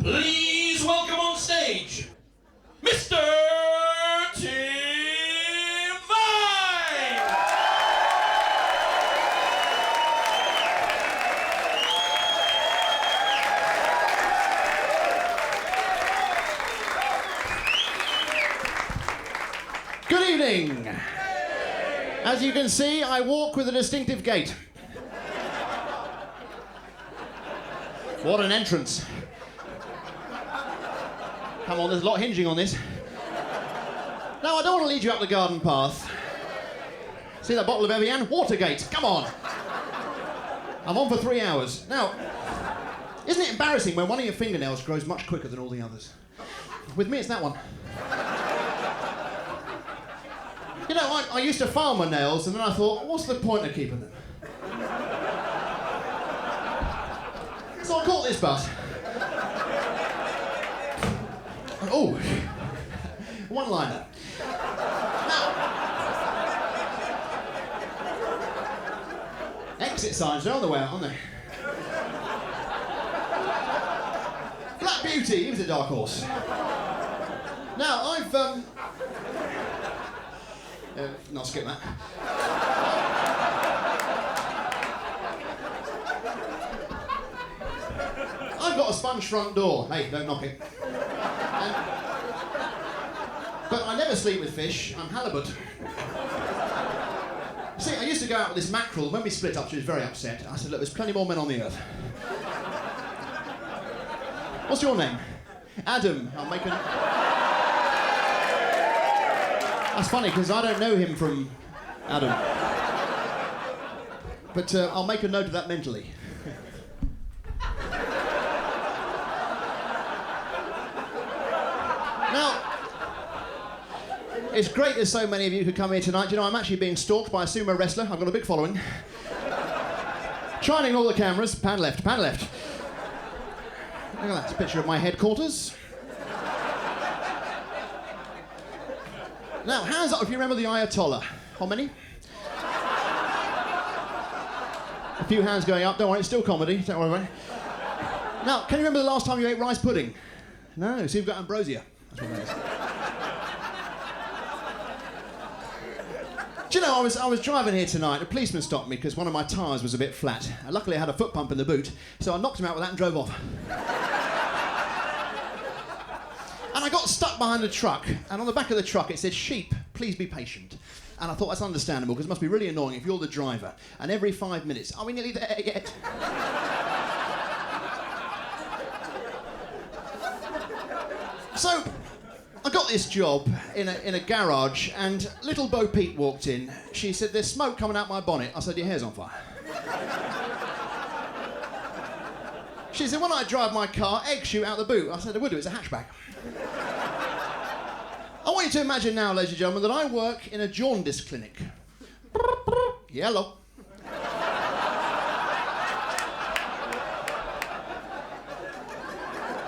Please welcome on stage, Mr. Tim Vine! Good evening. As you can see, I walk with a distinctive gait. What an entrance. Come on, there's a lot hinging on this. Now, I don't want to lead you up the garden path. See that bottle of Evian? Watergate, come on. I'm on for 3 hours. Now, isn't it embarrassing when one of your fingernails grows much quicker than all the others? With me, it's that one. You know, I used to file my nails, and then I thought, what's the point of keeping them? So I caught this bus. Oh, one-liner. Now, exit signs, they're on the way out, aren't they? Black Beauty, he was a dark horse. Now, I've, not skip that. I've got a sponge front door. Hey, don't knock it. But I never sleep with fish. I'm halibut. See, I used to go out with this mackerel. When we split up, she was very upset. I said, look, there's plenty more men on the earth. What's your name? Adam. I'll make a... That's funny, because I don't know him from Adam. But I'll make a note of that mentally. Now, it's great there's so many of you who come here tonight. You know, I'm actually being stalked by a sumo wrestler. I've got a big following. Try and ignore the cameras. Pan left, pan left. Look at that, it's a picture of my headquarters. Now, hands up if you remember the Ayatollah. How many? A few hands going up. Don't worry, it's still comedy. Don't worry about it. Now, can you remember the last time you ate rice pudding? No, so you've got ambrosia. That's what that is. Do you know, I was driving here tonight. A policeman stopped me because one of my tyres was a bit flat. Luckily, I had a foot pump in the boot, so I knocked him out with that and drove off. And I got stuck behind a truck, and on the back of the truck it said, "Sheep, please be patient." And I thought that's understandable, because it must be really annoying if you're the driver, and every 5 minutes, "Are we nearly there yet?" So, I got this job in a garage, and little Bo Peep walked in. She said, "There's smoke coming out my bonnet." I said, "Your hair's on fire." She said, "When I drive my car, eggs shoot out the boot." I said, "I would do, it's a hatchback." I want you to imagine now, ladies and gentlemen, that I work in a jaundice clinic. Yellow.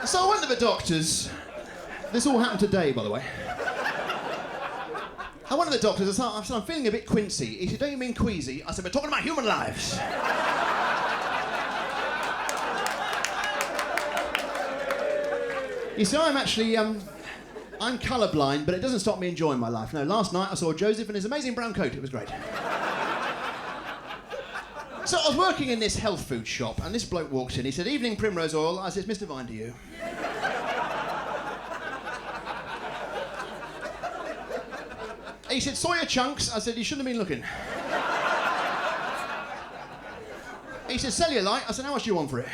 So I went to the doctors. This all happened today, by the way. I went to the doctors. I said, "I'm feeling a bit quincy." He said, "Don't you mean queasy?" I said, "We're talking about human lives." You see, I'm actually, I'm colourblind, but it doesn't stop me enjoying my life. No, last night I saw Joseph in his amazing brown coat. It was great. So I was working in this health food shop, and this bloke walked in. He said, "Evening, Primrose Oil." I said, "It's Mr. Vine to you." He said, "Saw your chunks." I said, "You shouldn't have been looking." He said, "Cellulite." I said, "How much do you want for it?"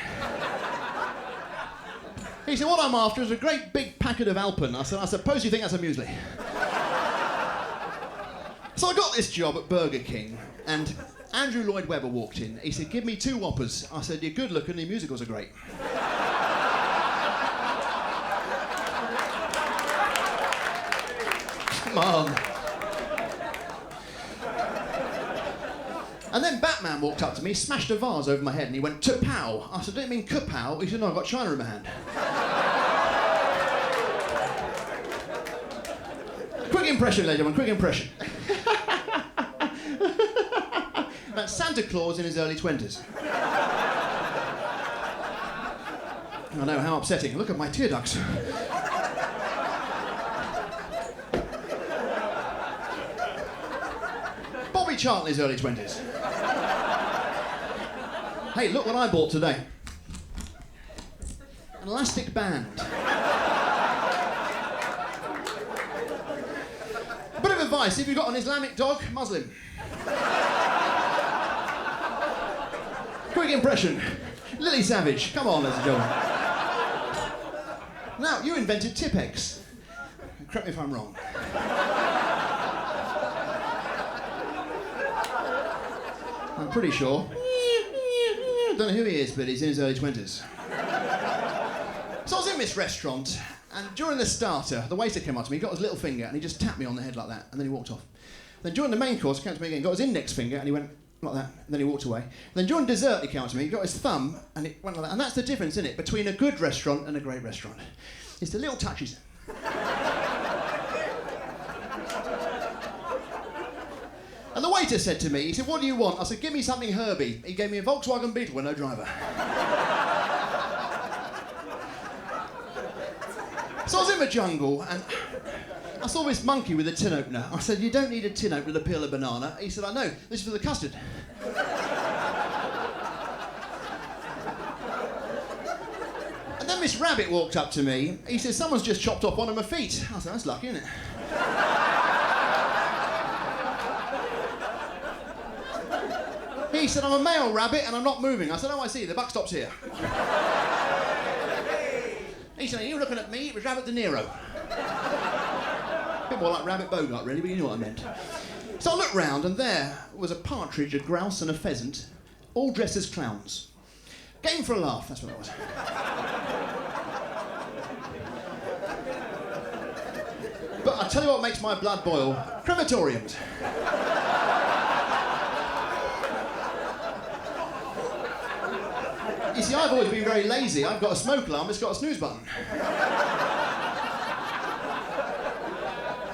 He said, "What I'm after is a great big packet of Alpen." I said, "I suppose you think that's a muesli." So I got this job at Burger King, and Andrew Lloyd Webber walked in. He said, "Give me 2 Whoppers." I said, "You're good looking, your musicals are great." Come on. And then Batman walked up to me, smashed a vase over my head, and he went, "Tupow." I said, "I don't mean kapow." He said, "No, I've got China in my hand." Quick impression, ladies and gentlemen, quick impression. That's Santa Claus in his early 20s. I know, how upsetting. Look at my tear ducts. Bobby Charlton's early 20s. Hey, look what I bought today. An elastic band. A bit of advice, if you've got an Islamic dog, Muslim. Quick impression. Lily Savage. Come on, ladies and gentlemen. Now, you invented Tipex. Correct me if I'm wrong. I'm pretty sure. Don't know who he is, but he's in his early 20s. So I was in this restaurant, and during the starter, the waiter came up to me, he got his little finger, and he just tapped me on the head like that, and then he walked off. Then during the main course, he came to me again, got his index finger, and he went like that, and then he walked away. Then during dessert, he came to me, he got his thumb, and it went like that. And that's the difference, isn't it, between a good restaurant and a great restaurant. It's the little touches. And the waiter said to me, he said, "What do you want?" I said, "Give me something herby." He gave me a Volkswagen Beetle with no driver. So I was in the jungle, and I saw this monkey with a tin opener. I said, "You don't need a tin opener to peel a banana." He said, "I know, this is for the custard." And then this rabbit walked up to me. He said, "Someone's just chopped off one of my feet." I said, "That's lucky, isn't it?" He said, "I'm a male rabbit and I'm not moving." I said, "Oh, I see, the buck stops here." He said, "Are you looking at me? It was Rabbit De Niro." A bit more like Rabbit Bogart, really, but you know what I meant. So I looked round, and there was a partridge, a grouse, and a pheasant, all dressed as clowns. Game for a laugh, that's what it was. But I tell you what makes my blood boil: crematoriums. You see, I've always been very lazy. I've got a smoke alarm, it's got a snooze button.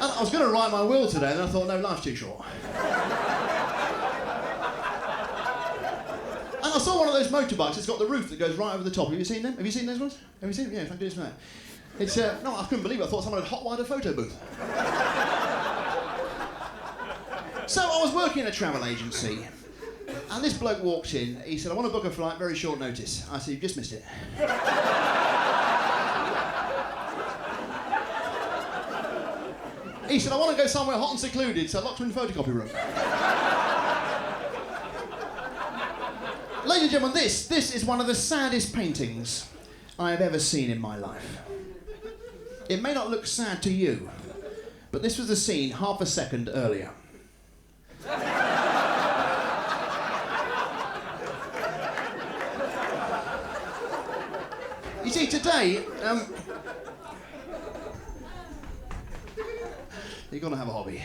And I was going to write my will today, and then I thought, no, life's too short. And I saw one of those motorbikes that's got the roof that goes right over the top. Have you seen them? Have you seen those ones? Have you seen them? Yeah, if I do this right. It's, no, I couldn't believe it. I thought someone had hot-wired a photo booth. So I was working in a travel agency. And this bloke walked in, he said, "I want to book a flight, very short notice." I said, "You've just missed it." He said, "I want to go somewhere hot and secluded, so I locked him in the photocopy room." Ladies and gentlemen, this is one of the saddest paintings I have ever seen in my life. It may not look sad to you, but this was the scene half a second earlier. You see, today, you've got to have a hobby.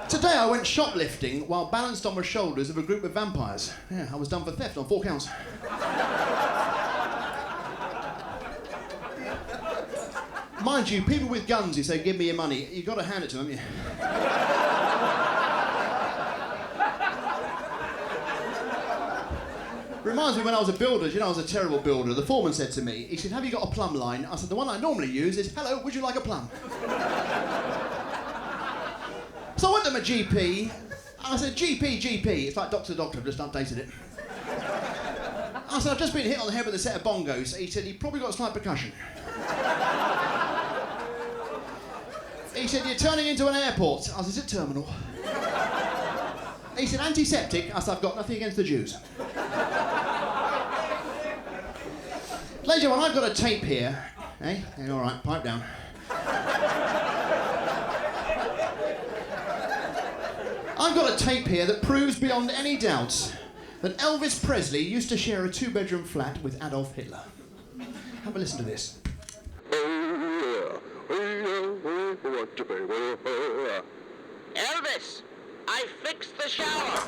Today I went shoplifting while balanced on the shoulders of a group of vampires. Yeah, I was done for theft on 4 counts. Mind you, people with guns who say, "Give me your money," you've got to hand it to them, yeah. Reminds me when I was a builder, you know, I was a terrible builder. The foreman said to me, he said, "Have you got a plumb line?" I said, "The one I normally use is, 'Hello, would you like a plumb?'" So I went to my GP, I said, GP, it's like doctor, I've just updated it. I said, "I've just been hit on the head with a set of bongos." He said, "You've probably got slight percussion." He said, "You're turning into an airport." I said, "Is it terminal?" He said, "Antiseptic." I said, "I've got nothing against the Jews." Ladies and gentlemen, I've got a tape here. Hey, all right, pipe down. I've got a tape here that proves beyond any doubt that Elvis Presley used to share a 2-bedroom flat with Adolf Hitler. Have a listen to this. Elvis, I fixed the shower.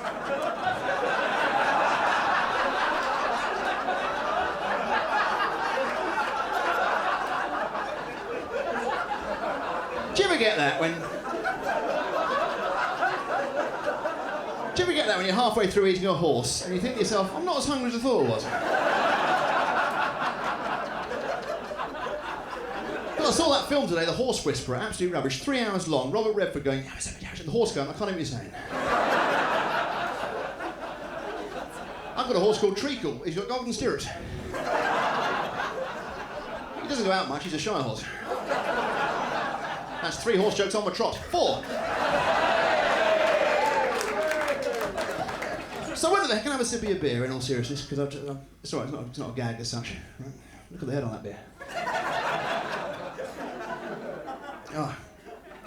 Do you ever get that when... Do you ever get that when you're halfway through eating a horse and you think to yourself, I'm not as hungry as I thought I was? Well, I saw that film today, The Horse Whisperer, absolute rubbish, 3 hours long, Robert Redford going, and the horse going, I can't hear what you're saying. I've got a horse called Treacle, he's got golden stirrups. He doesn't go out much, he's a shy horse. That's 3 horse jokes on the trot. 4. So whether they can I have a sip of your beer in all seriousness, because it's all right, it's not a gag as such. Right? Look at the head on that beer. Oh,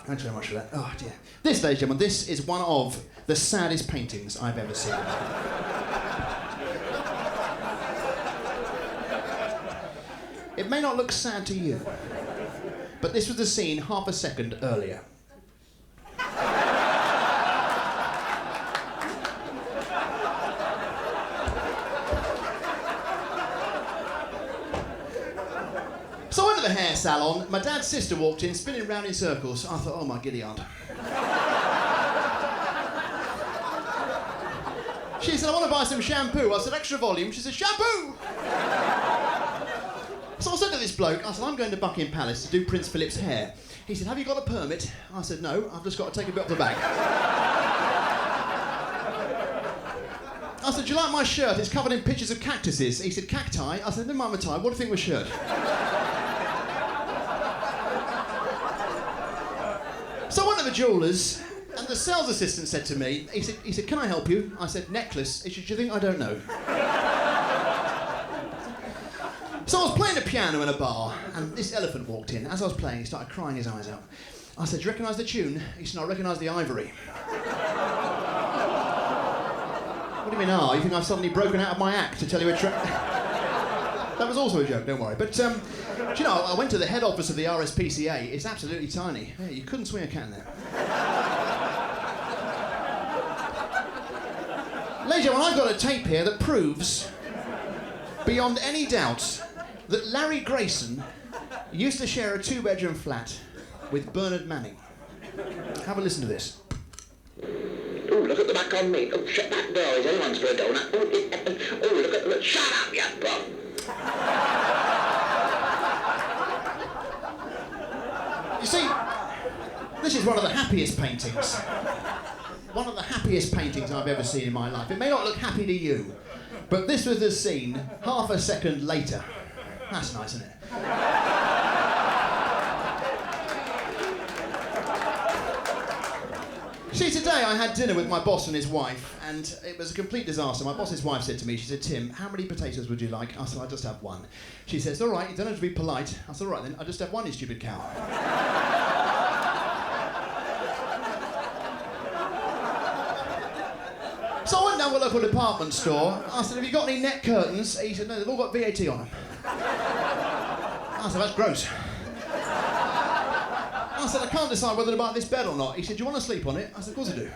thanks very much for that. Oh dear. This, ladies and gentlemen, this is one of the saddest paintings I've ever seen. It may not look sad to you, but this was the scene half a second earlier. So I went to the hair salon, my dad's sister walked in, spinning round in circles. I thought, oh my giddy aunt. She said, I want to buy some shampoo. I said, extra volume. She said, shampoo! So I said to this bloke, I said, I'm going to Buckingham Palace to do Prince Philip's hair. He said, have you got a permit? I said, no, I've just got to take a bit off the bag. I said, do you like my shirt? It's covered in pictures of cactuses. He said, cacti? I said, never mind my tie, what do you think of my shirt? So I went to the jewellers, and the sales assistant said to me, he said, can I help you? I said, necklace. He said, do you think I don't know? So I was playing the piano in a bar, and this elephant walked in. As I was playing, he started crying his eyes out. I said, do you recognise the tune? He said, no, I recognise the ivory. What do you mean, you think I've suddenly broken out of my act to tell you a trick? That was also a joke, don't worry. But, do you know, I went to the head office of the RSPCA. It's absolutely tiny. Yeah, you couldn't swing a cat in there. Ladies and gentlemen, I've got a tape here that proves, beyond any doubt, that Larry Grayson used to share a 2-bedroom flat with Bernard Manning. Have a listen to this. Oh, look at the back on me. Oh, shut that door. Is anyone's for a donut? Oh, look at the... Shut up, you bum. You see, this is one of the happiest paintings. One of the happiest paintings I've ever seen in my life. It may not look happy to you, but this was the scene half a second later. That's nice, isn't it? See, today I had dinner with my boss and his wife, and it was a complete disaster. My boss's wife said to me, she said, Tim, how many potatoes would you like? I said, I just have one. She says, all right, you don't have to be polite. I said, all right then, I just have one, you stupid cow. So I went down to a local department store. I said, have you got any net curtains? He said, no, they've all got VAT on them. I said, that's gross. I said, I can't decide whether to buy this bed or not. He said, do you want to sleep on it? I said, of course I do.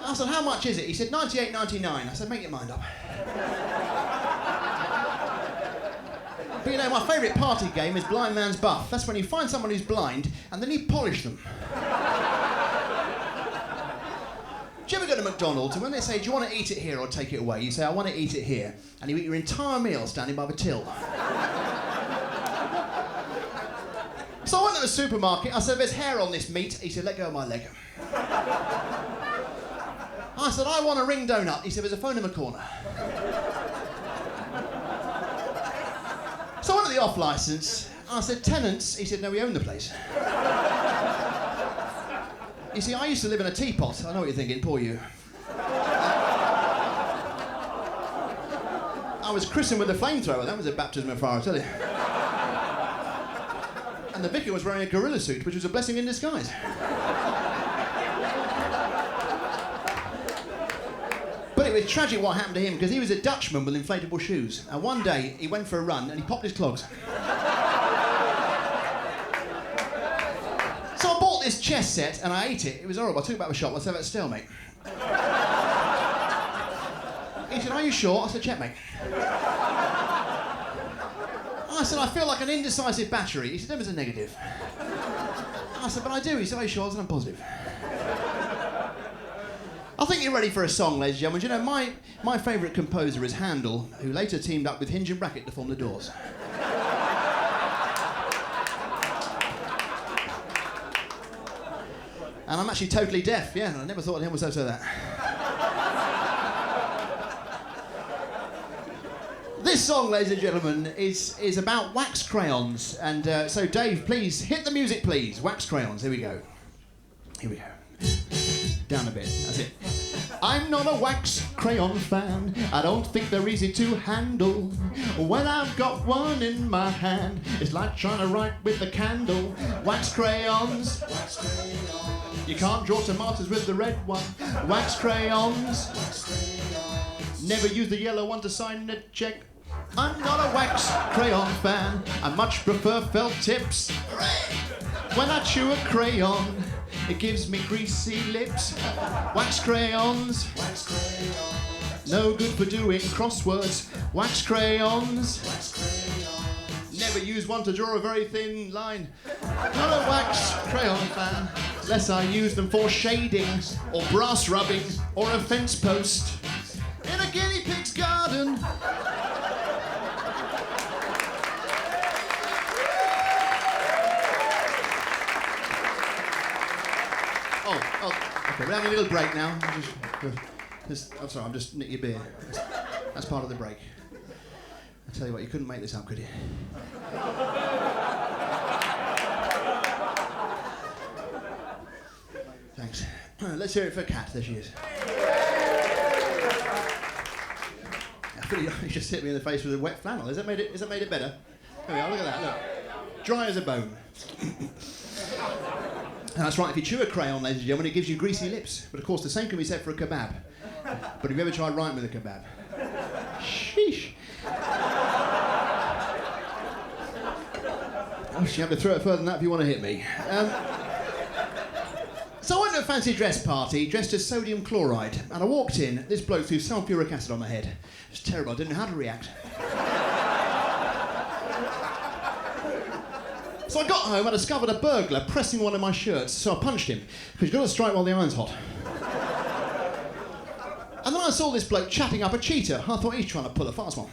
I said, how much is it? He said, $98.99. I said, make your mind up. But you know, my favourite party game is Blind Man's Buff. That's when you find someone who's blind and then you polish them. Do you ever go to McDonald's and when they say, do you want to eat it here or take it away? You say, I want to eat it here. And you eat your entire meal standing by the till. So I went to the supermarket, I said, there's hair on this meat. He said, let go of my leg. I said, I want a ring donut. He said, there's a phone in the corner. So I went to the off licence. I said, tenants? He said, no, we own the place. You see, I used to live in a teapot. I know what you're thinking, poor you. I was christened with a flamethrower. That was a baptism of fire, I tell you. And the vicar was wearing a gorilla suit, which was a blessing in disguise. But it was tragic what happened to him, because he was a Dutchman with inflatable shoes. And one day, he went for a run and he popped his clogs. So I bought this chess set and I ate it. It was horrible. I took it back to the shop. I said, that's stalemate. He said, are you sure? I said, checkmate. I said, I feel like an indecisive battery. He said, that was a negative. I said, but I do. He said, are you sure? I said, I'm positive. I think you're ready for a song, ladies and gentlemen. Do you know, my favourite composer is Handel, who later teamed up with Hinge and Brackett to form the Doors. And I'm actually totally deaf, yeah. I never thought anyone would say that. This song, ladies and gentlemen, is about wax crayons. And so, Dave, please, hit the music, please. Wax crayons, here we go. Here we go. Down a bit, that's it. I'm not a wax crayon fan. I don't think they're easy to handle. When I've got one in my hand, it's like trying to write with a candle. Wax crayons. Wax crayons. You can't draw tomatoes with the red one. Wax crayons. Wax crayons. Never use the yellow one to sign a check. I'm not a wax crayon fan. I much prefer felt tips. When I chew a crayon, it gives me greasy lips. Wax crayons. Wax crayons. No good for doing crosswords. Wax crayons. Wax crayons. Never use one to draw a very thin line. Not a wax crayon fan, unless I use them for shading, or brass rubbing, or a fence post in a guinea pig's garden. Okay, we're having a little break now. I'm sorry, I'm just nick your beer. That's part of the break. I tell you what, you couldn't make this up, could you? Thanks. Let's hear it for Kat. There she is. I feel you just hit me in the face with a wet flannel. Has that made it better? There we are, look at that, look. Dry as a bone. And that's right, if you chew a crayon, ladies and gentlemen, it gives you greasy lips. But of course, the same can be said for a kebab. But have you ever tried writing with a kebab? Sheesh. Oh, you have to throw it further than that if you want to hit me. So I went to a fancy dress party dressed as sodium chloride, and I walked in, this bloke threw sulfuric acid on my head. It was terrible, I didn't know how to react. So I got home, I discovered a burglar pressing one of my shirts, so I punched him, because you've got to strike while the iron's hot. And then I saw this bloke chatting up a cheater. I thought, he's trying to pull a fast one.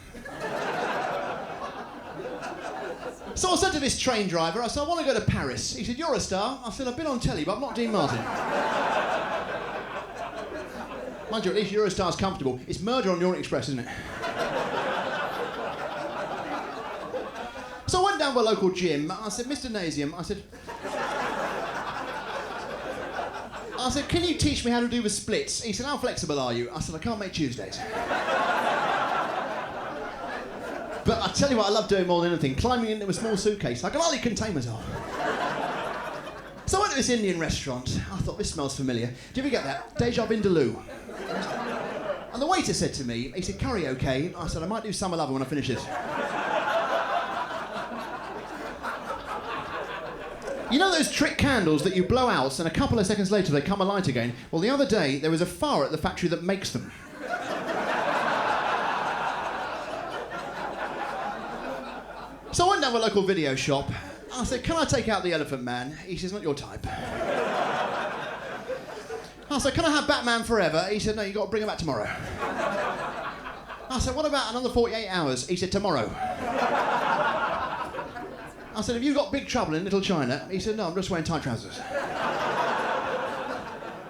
So I said to this train driver, I said, I want to go to Paris. He said, you're a star. I said, I've been on telly, but I'm not Dean Martin. Mind you, at least Eurostar's comfortable. It's murder on the Orient Express, isn't it? So I went down to a local gym. I said, Mr. Nasium, I said, can you teach me how to do the splits? He said, how flexible are you? I said, I can't make Tuesdays. But I tell you what I love doing more than anything, climbing into a small suitcase. I can hardly contain myself. So I went to this Indian restaurant. I thought, this smells familiar. Do you ever get that? Deja Vindaloo. And the waiter said to me, he said, curry okay? I said, I might do Summer Lover when I finish this. You know those trick candles that you blow out and a couple of seconds later they come alight again? Well, the other day there was a fire at the factory that makes them. So I went down to a local video shop. I said, can I take out the Elephant Man? He says, not your type. I said, can I have Batman Forever? He said, no, you've got to bring him back tomorrow. I said, what about another 48 hours? He said, tomorrow. I said, have you got Big Trouble in Little China? He said, no, I'm just wearing tight trousers.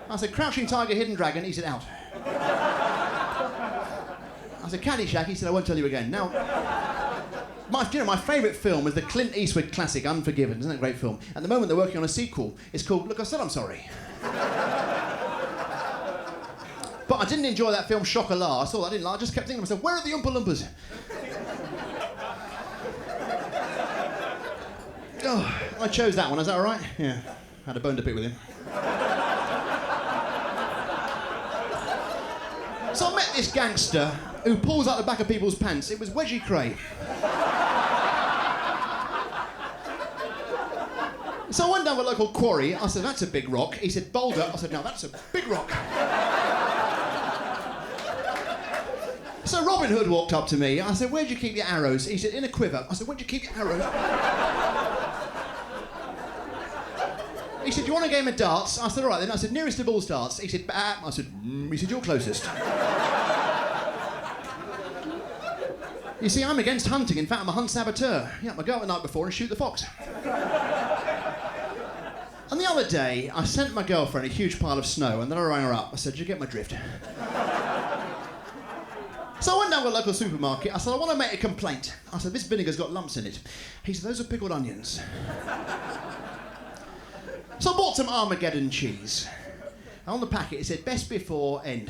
I said, Crouching Tiger, Hidden Dragon? He said, out. I said, Caddyshack? He said, I won't tell you again. Now, my favourite film is the Clint Eastwood classic, Unforgiven. Isn't that a great film? At the moment, they're working on a sequel. It's called Look, I Said I'm Sorry. But I didn't enjoy that film, Chocolat. I saw that, I didn't like. I just kept thinking to myself, where are the Oompa Loompas? Oh, I chose that one, is that all right? Yeah, had a bone to pick with him. So I met this gangster who pulls out the back of people's pants. It was Wedgie Cray. So I went down to a local quarry. I said, that's a big rock. He said, boulder. I said, no, that's a big rock. So Robin Hood walked up to me. I said, where'd you keep your arrows? He said, in a quiver. I said, where'd you keep your arrows? He said, do you want a game of darts? I said, all right then. I said, nearest of all darts. He said, bah. I said, He said, you're closest. You see, I'm against hunting. In fact, I'm a hunt saboteur. Yeah, I go out the night before and shoot the fox. And the other day, I sent my girlfriend a huge pile of snow, and then I rang her up. I said, did you get my drift? So I went down to the local supermarket. I said, I want to make a complaint. I said, this vinegar's got lumps in it. He said, those are pickled onions. So I bought some Armageddon cheese. And on the packet, it said, best before end.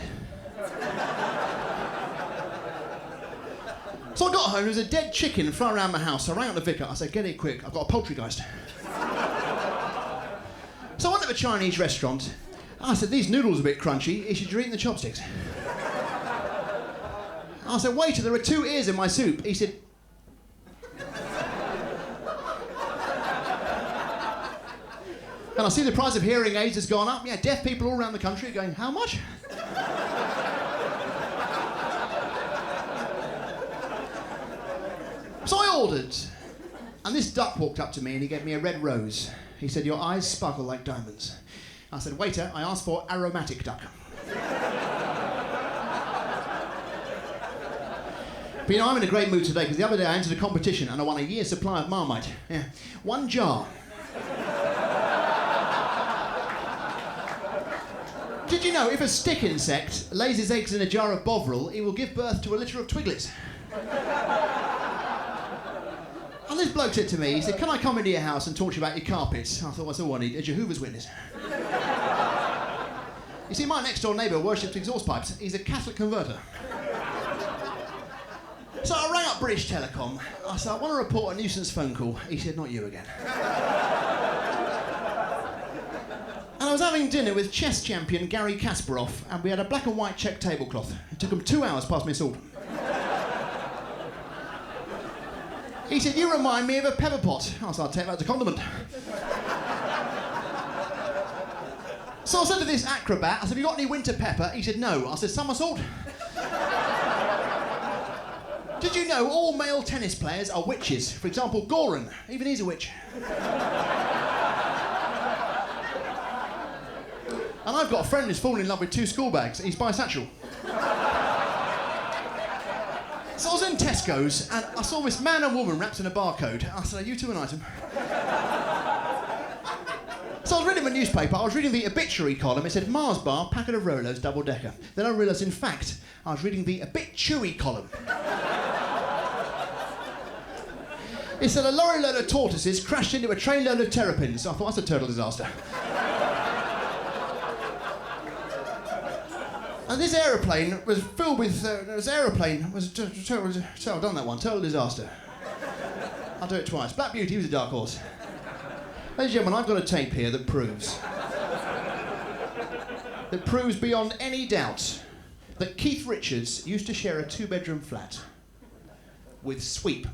So I got home, there was a dead chicken flying around my house. I rang up the vicar. I said, get here quick, I've got a poultrygeist. So I went to a Chinese restaurant. I said, these noodles are a bit crunchy. He said, you're eating the chopsticks. I said, waiter, there are 2 ears in my soup. He said... And I see the price of hearing aids has gone up. Yeah, deaf people all around the country are going, how much? So I ordered. And this duck walked up to me and he gave me a red rose. He said, your eyes sparkle like diamonds. I said, waiter, I asked for aromatic duck. But you know, I'm in a great mood today because the other day I entered a competition and I won a year's supply of Marmite. Yeah, 1 jar. Did you know if a stick insect lays his eggs in a jar of Bovril, he will give birth to a litter of twiglets? And this bloke said to me, he said, can I come into your house and talk to you about your carpets? I thought, what's all I need? A Jehovah's Witness. You see, my next door neighbour worships exhaust pipes. He's a Catholic converter. So I rang up British Telecom. I said, I want to report a nuisance phone call. He said, not you again. And I was having dinner with chess champion Gary Kasparov, and we had a black and white check tablecloth. It took him 2 hours past me salt. He said, you remind me of a pepper pot. I said, I'll take that as a compliment. So I said to this acrobat, I said, have you got any winter pepper? He said, no. I said, summer salt. Did you know all male tennis players are witches? For example, Goran, even he's a witch. And I've got a friend who's fallen in love with 2 school bags. He's bisexual. So I was in Tesco's and I saw this man and woman wrapped in a barcode. I said, are you two an item? So I was reading my newspaper, I was reading the obituary column. It said, Mars bar, packet of Rolos, double-decker. Then I realised, in fact, I was reading the obituary column. It said, a lorry load of tortoises crashed into a train load of terrapins. I thought, that's a total disaster. And this aeroplane was filled with... I've done that one, total disaster. I'll do it twice. Black Beauty was a dark horse. Ladies and gentlemen, I've got a tape here that proves beyond any doubt that Keith Richards used to share a 2-bedroom flat with Sweep.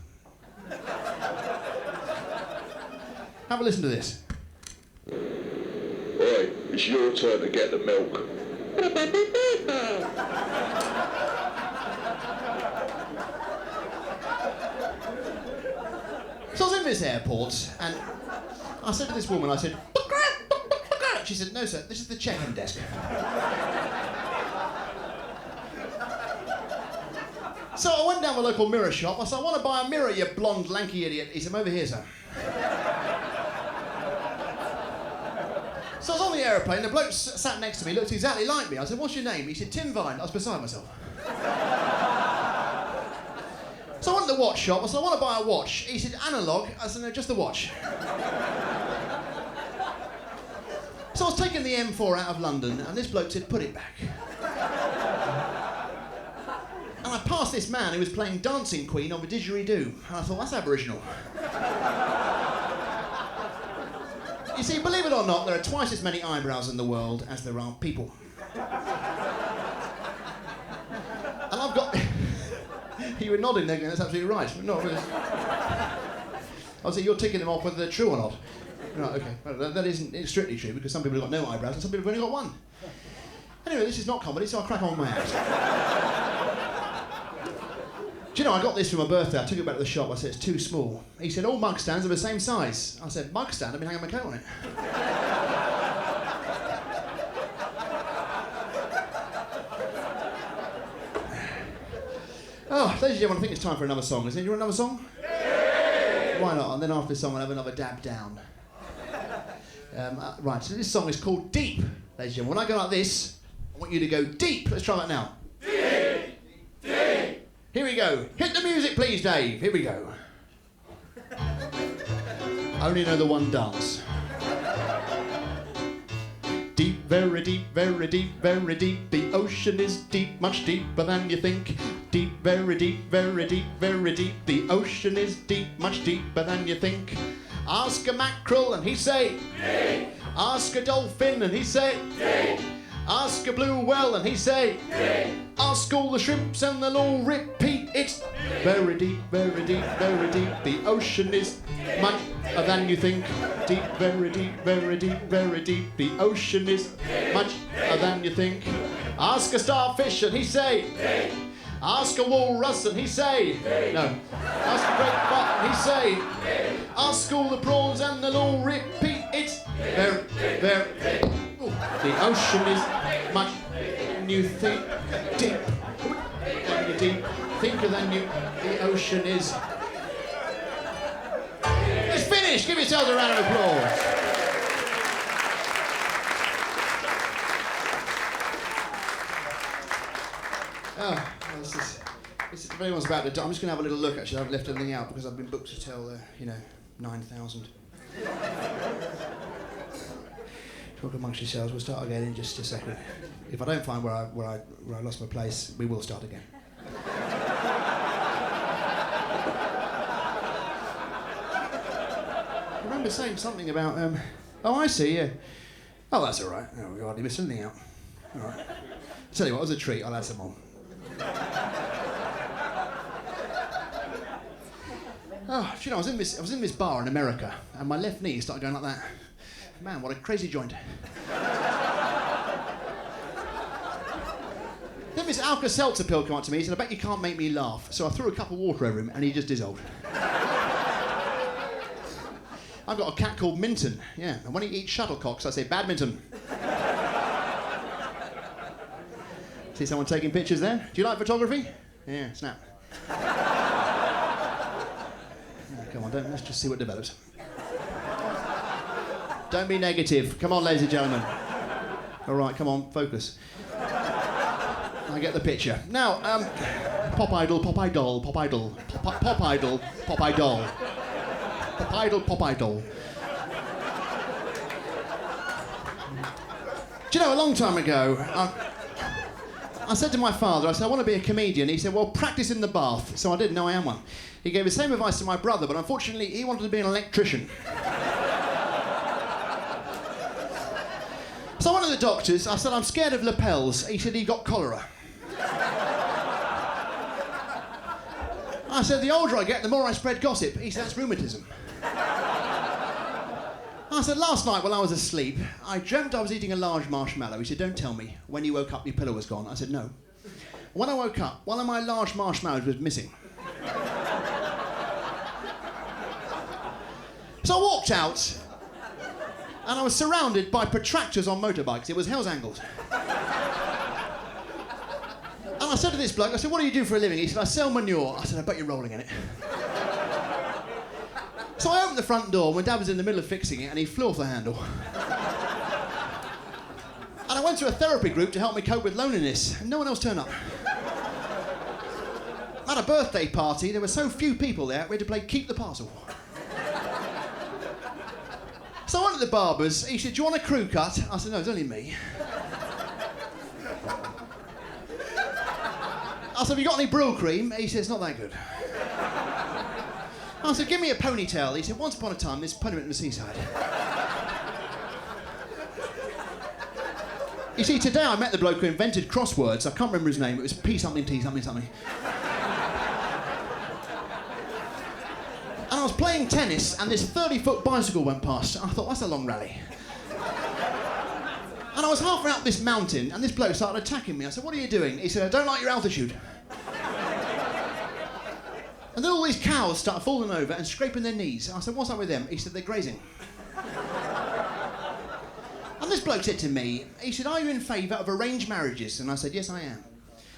Have a listen to this. Oi, it's your turn to get the milk. So I was in this airport and I said to this woman, I said, she said, no sir, this is the check-in desk. So I went down the local mirror shop. I said, I want to buy a mirror, you blonde, lanky idiot. He said, I'm over here, sir. So I was on the aeroplane, the bloke sat next to me, looked exactly like me. I said, what's your name? He said, Tim Vine. I was beside myself. So I went to the watch shop. I said, I want to buy a watch. He said, analog. I said, no, just the watch. So I was taking the M4 out of London, and this bloke said, put it back. And I passed this man who was playing Dancing Queen on the didgeridoo. And I thought, that's Aboriginal. You see, believe it or not, there are twice as many eyebrows in the world as there are people. And I've got... You were nodding there, that's absolutely right. No, I'll say you're ticking them off whether they're true or not. Right, okay. Well, that isn't strictly true because some people have got no eyebrows and some people have only got one. Anyway, this is not comedy, so I'll crack on with my act. Do you know, I got this for my birthday. I took it back to the shop. I said, it's too small. He said, all mug stands are the same size. I said, mug stand? I've been hanging my coat on it. Ladies and gentlemen, I think it's time for another song, isn't it? You want another song? Yeah. Why not? And then after this song, we'll have another dab down. Right, so this song is called Deep, ladies and gentlemen. When I go like this, I want you to go deep. Let's try that now. Deep, deep. Here we go. Hit the music, please, Dave. Here we go. Only know the one dance. Deep, very deep, very deep, very deep. The ocean is deep, much deeper than you think. Deep, very deep, very deep, very deep. The ocean is deep, much deeper than you think. Ask a mackerel and he say, deep. Ask a dolphin and he say, deep. Ask a blue whale and he say, deep. Ask all the shrimps and they'll all repeat. It's very deep, very deep, very deep. The ocean is much than you think. Deep, very deep, very deep, very deep. The ocean is much than you think. Ask a starfish and he say, deep. Ask a walrus and he say, no. Ask a great butt and he say, ask all the prawns and they'll all repeat. It's very, very. Ooh. The ocean is much than you think. Deep, than you deep. Thinker than you. The ocean is. It's finished. Give yourselves a round of applause. Oh, this is if anyone's about to die, I'm just going to have a little look, actually. I haven't left anything out because I've been booked to tell, 9,000. Talk amongst yourselves. We'll start again in just a second. If I don't find where I lost my place, we will start again. I remember saying something about, oh, I see, yeah. Oh, that's all right. Oh, we hardly missed anything out. All right. Tell you what, it was a treat. I'll add some on. Oh, do you know, I was in this bar in America, and my left knee started going like that. Man, what a crazy joint. Then this Alka-Seltzer pill came up to me. He said, I bet you can't make me laugh. So I threw a cup of water over him, and he just dissolved. I've got a cat called Minton, yeah, and when he eats shuttlecocks, I say, badminton. See someone taking pictures there? Do you like photography? Yeah, snap. Come on, let's just see what develops. Don't be negative. Come on, ladies and gentlemen. All right, come on, focus. I get the picture. Now, pop idol, pop idol, pop idol, pop idol, pop idol, pop idol, pop idol. Do you know, a long time ago, I said to my father, I said, I want to be a comedian. He said, well, practice in the bath. So I didn't know I am one. He gave the same advice to my brother, but unfortunately, he wanted to be an electrician. So I went to the doctors. I said, I'm scared of lapels. He said, he got cholera. I said, the older I get, the more I spread gossip. He said, that's rheumatism. I said, last night while I was asleep, I dreamt I was eating a large marshmallow. He said, don't tell me. When you woke up, your pillow was gone. I said, no. When I woke up, one of my large marshmallows was missing. So I walked out, and I was surrounded by protractors on motorbikes. It was hell's angles. And I said to this bloke, I said, what do you do for a living? He said, I sell manure. I said, I bet you're rolling in it. So I opened the front door when Dad was in the middle of fixing it, and he flew off the handle. And I went to a therapy group to help me cope with loneliness, and no one else turned up. At a birthday party, there were so few people there, we had to play Keep the Parcel. So I went to the barber's. He said, do you want a crew cut? I said, no, it's only me. I said, have you got any Brill cream? He said, it's not that good. I said, give me a ponytail. He said, once upon a time, this pony went to the seaside. You see, today I met the bloke who invented crosswords. I can't remember his name. It was P something, T something, something. And I was playing tennis, and this 30-foot bicycle went past. I thought, that's a long rally. And I was halfway up this mountain, and this bloke started attacking me. I said, what are you doing? He said, I don't like your altitude. And then all these cows started falling over and scraping their knees. I said, what's up with them? He said, they're grazing. And this bloke said to me, he said, are you in favour of arranged marriages? And I said, yes, I am.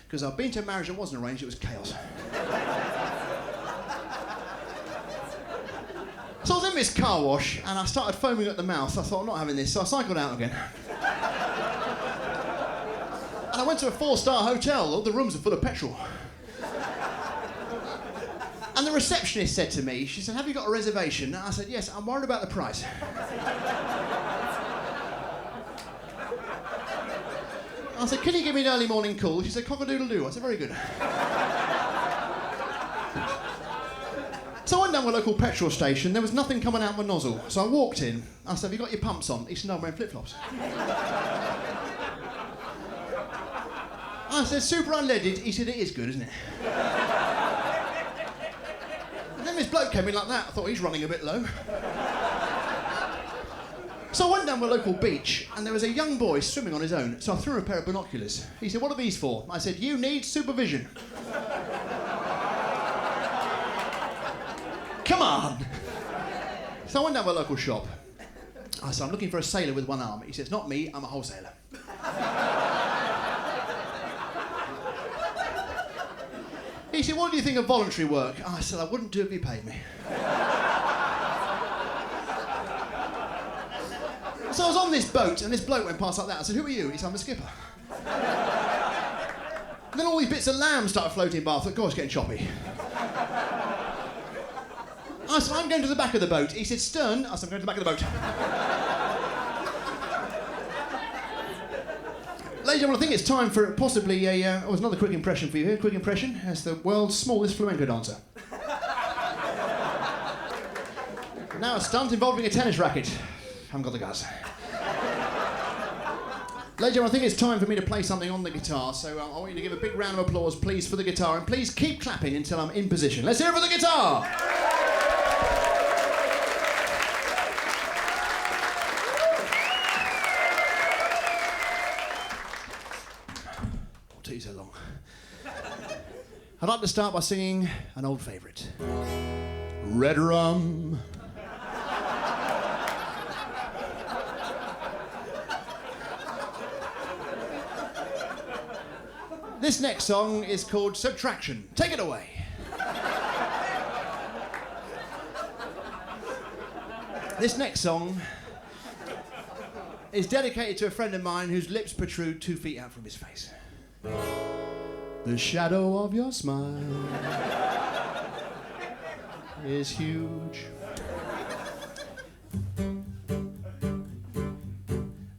Because I've been to a marriage that wasn't arranged, it was chaos. in this car wash and I started foaming at the mouth. I thought, I'm not having this, so I cycled out again. And I went to a 4-star hotel. All the rooms are full of petrol. And the receptionist said to me, she said, have you got a reservation? And I said, yes, I'm worried about the price. I said, can you give me an early morning call? She said, cock-a-doodle-doo. I said, very good. So I went down to a local petrol station. There was nothing coming out of my nozzle. So I walked in. I said, have you got your pumps on? He said, no, I'm wearing flip-flops. I said, super unleaded. He said, it is good, isn't it? And then this bloke came in like that. I thought, he's running a bit low. So I went down to a local beach, and there was a young boy swimming on his own. So I threw him a pair of binoculars. He said, what are these for? I said, you need supervision. Come on! So I went down to a local shop. I said, I'm looking for a sailor with one arm. He says, not me, I'm a wholesaler. He said, what do you think of voluntary work? I said, I wouldn't do it if you paid me. So I was on this boat, and this bloke went past like that. I said, who are you? He said, I'm a skipper. And then all these bits of lamb started floating by. I thought, God, it's getting choppy. I said, I'm going to the back of the boat. He said, stern. I said, I'm going to the back of the boat. Ladies and gentlemen, I think it's time for possibly another quick impression for you here. Quick impression as the world's smallest flamenco dancer. Now a stunt involving a tennis racket. Haven't got the guts. Ladies and gentlemen, I think it's time for me to play something on the guitar, so I want you to give a big round of applause, please, for the guitar, and please keep clapping until I'm in position. Let's hear it for the guitar! So long. I'd like to start by singing an old favourite. Red Rum. This next song is called Subtraction. Take it away. This next song is dedicated to a friend of mine whose lips protrude 2 feet out from his face. The shadow of your smile is huge.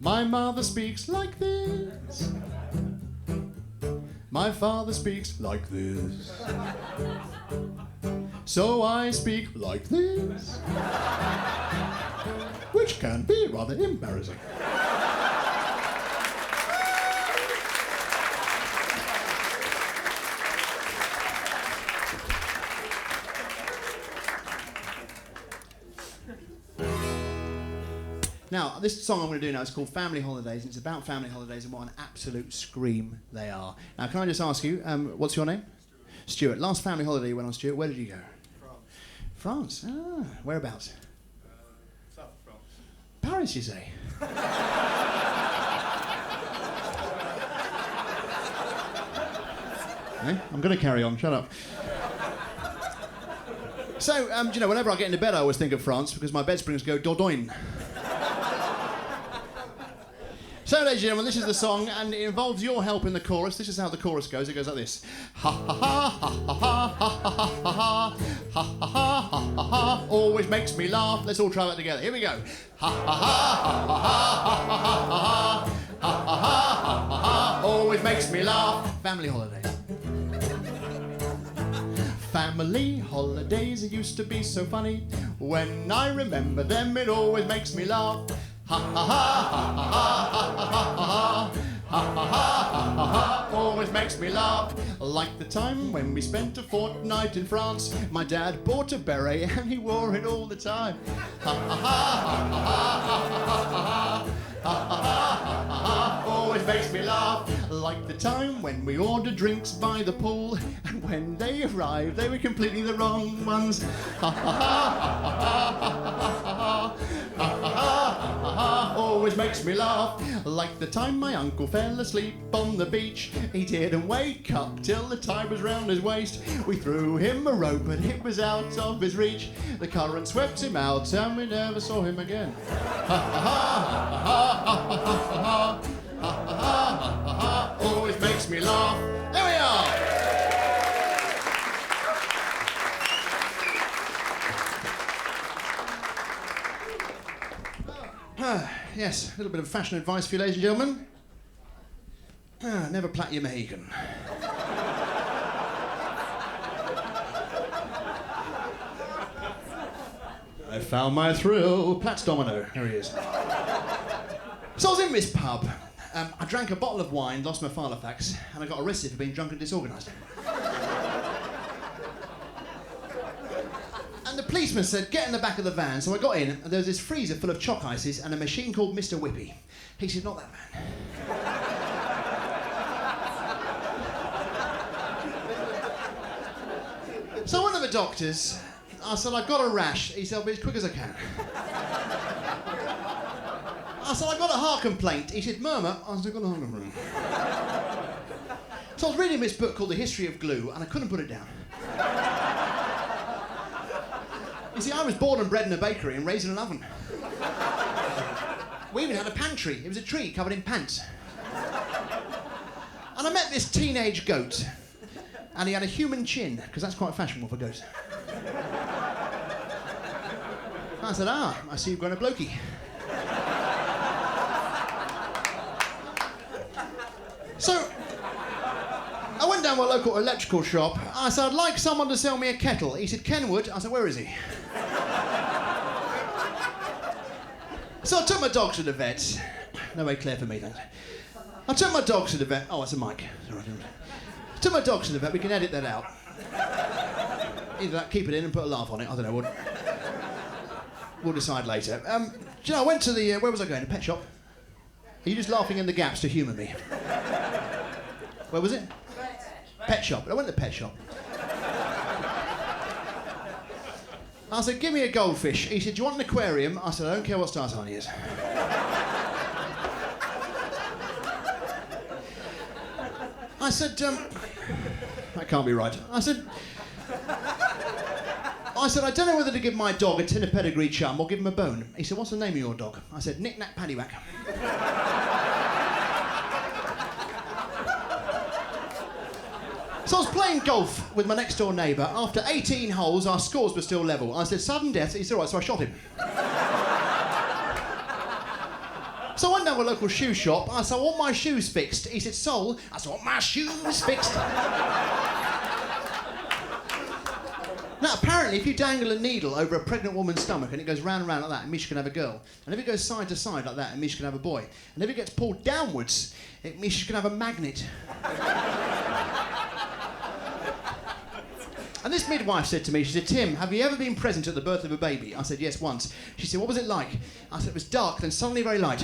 My mother speaks like this. My father speaks like this. So I speak like this, which can be rather embarrassing. Now, this song I'm going to do now is called Family Holidays, and it's about family holidays and what an absolute scream they are. Now, can I just ask you, what's your name? Stuart. Last family holiday you went on, Stuart, where did you go? France. Ah, whereabouts? South of France. Paris, you say? I'm going to carry on, shut up. So, do you know, whenever I get into bed, I always think of France because my bed springs go Dordogne. So, ladies and gentlemen, this is the song, and it involves your help in the chorus. This is how the chorus goes. It goes like this. Ha ha ha ha ha ha ha ha ha ha ha ha ha always makes me laugh. Let's all try that together. Here we go. Ha ha ha ha ha ha ha ha ha ha ha always makes me laugh. Family holidays. Family holidays used to be so funny. When I remember them, it always makes me laugh. Ha ha ha ha ha ha ha ha ha ha ha always makes me laugh. Like the time when we spent a fortnight in France. My dad bought a beret and he wore it all the time. Ha ha ha ha ha ha ha always makes me laugh. Like the time when we ordered drinks by the pool, and when they arrived, they were completely the wrong ones. Ha ha ha ha ha ha ha always always makes me laugh. Like the time my uncle fell asleep on the beach. He didn't wake up till the tide was round his waist. We threw him a rope but it was out of his reach. The current swept him out and we never saw him again. Ha ha ha ha ha ha ha ha ha ha ha ha. Always makes me laugh. There we are. Yes, a little bit of fashion advice for you, ladies and gentlemen. Never plait your Mohican. I found my thrill. Platts Domino. There he is. So I was in this pub. I drank a bottle of wine, lost my Filofax, and I got arrested for being drunk and disorganised. And the policeman said, get in the back of the van. So I got in, and there was this freezer full of chalk ices and a machine called Mr. Whippy. He said, not that man. So one of the doctors, I said, I've got a rash. He said, I'll be as quick as I can. I said, I've got a heart complaint. He said, murmur. I said, I've got a heart complaint. So I was reading this book called The History of Glue, and I couldn't put it down. You see, I was born and bred in a bakery and raised in an oven. We even had a pantry. It was a tree covered in pants. And I met this teenage goat, and he had a human chin, because that's quite fashionable for goats. I said, I see you've grown a blokey. So, I went down to a local electrical shop. I said, I'd like someone to sell me a kettle. He said, Kenwood. I said, where is he? So I took my dogs to the vet. No way clear for me, thanks. I took my dogs to the vet. Oh, it's a mic. I took my dogs to the vet. We can edit that out. Either that, keep it in and put a laugh on it. I don't know. We'll decide later. Do you know, I went to the... where was I going? A pet shop? Are you just laughing in the gaps to humour me? Where was it? Pet shop. I went to the pet shop. I said, give me a goldfish. He said, do you want an aquarium? I said, I don't care what star sign he is. I said, that can't be right. I said, I don't know whether to give my dog a tin of pedigree chum or give him a bone. He said, what's the name of your dog? I said, Knick Knack Paddywhack. So I was playing golf with my next door neighbour. After 18 holes, our scores were still level. I said, sudden death. He said, all right, so I shot him. So I went down to a local shoe shop. I said, I want my shoes fixed. He said, Sol. I said, I want my shoes fixed. Now, apparently, if you dangle a needle over a pregnant woman's stomach and it goes round and round like that, it means she can have a girl. And if it goes side to side like that, it means she can have a boy. And if it gets pulled downwards, it means she can have a magnet. And this midwife said to me, she said, Tim, have you ever been present at the birth of a baby? I said, yes, once. She said, what was it like? I said, it was dark, then suddenly very light.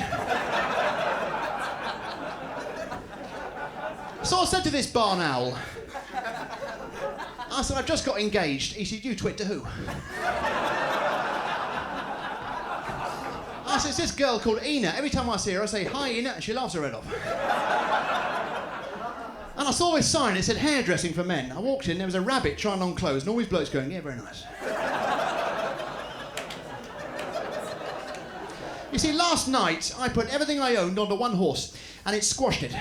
So I said to this barn owl, I said, I've just got engaged. He said, you twit to who? I said, it's this girl called Ina. Every time I see her, I say, hi, Ina, and she laughs her head off. And I saw this sign, it said hairdressing for men. I walked in, there was a rabbit trying on clothes, and all these blokes going, yeah, very nice. You see, last night, I put everything I owned onto one horse, and it squashed it.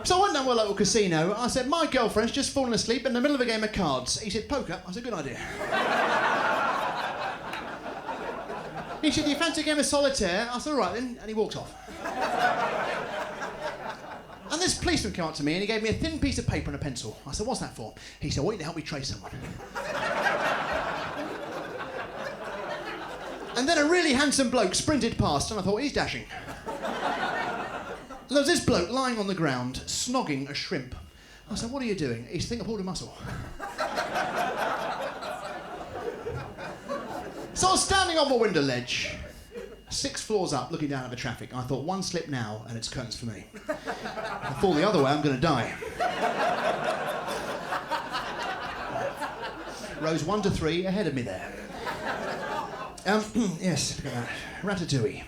So I went down to a local casino. I said, my girlfriend's just fallen asleep in the middle of a game of cards. He said, poker. I said, good idea. He said, do you fancy a game of solitaire? I said, all right then, and he walked off. And this policeman came up to me and he gave me a thin piece of paper and a pencil. I said, what's that for? He said, I want you to help me trace someone. And then a really handsome bloke sprinted past and I thought, he's dashing. And there was this bloke lying on the ground, snogging a shrimp. I said, what are you doing? He said, I think I pulled a muscle. So I was standing on my window ledge, 6 floors up, looking down at the traffic. I thought, one slip now, and it's curtains for me. If I fall the other way, I'm going to die. Rows 1 to 3 ahead of me there. Yes, look at that. Ratatouille.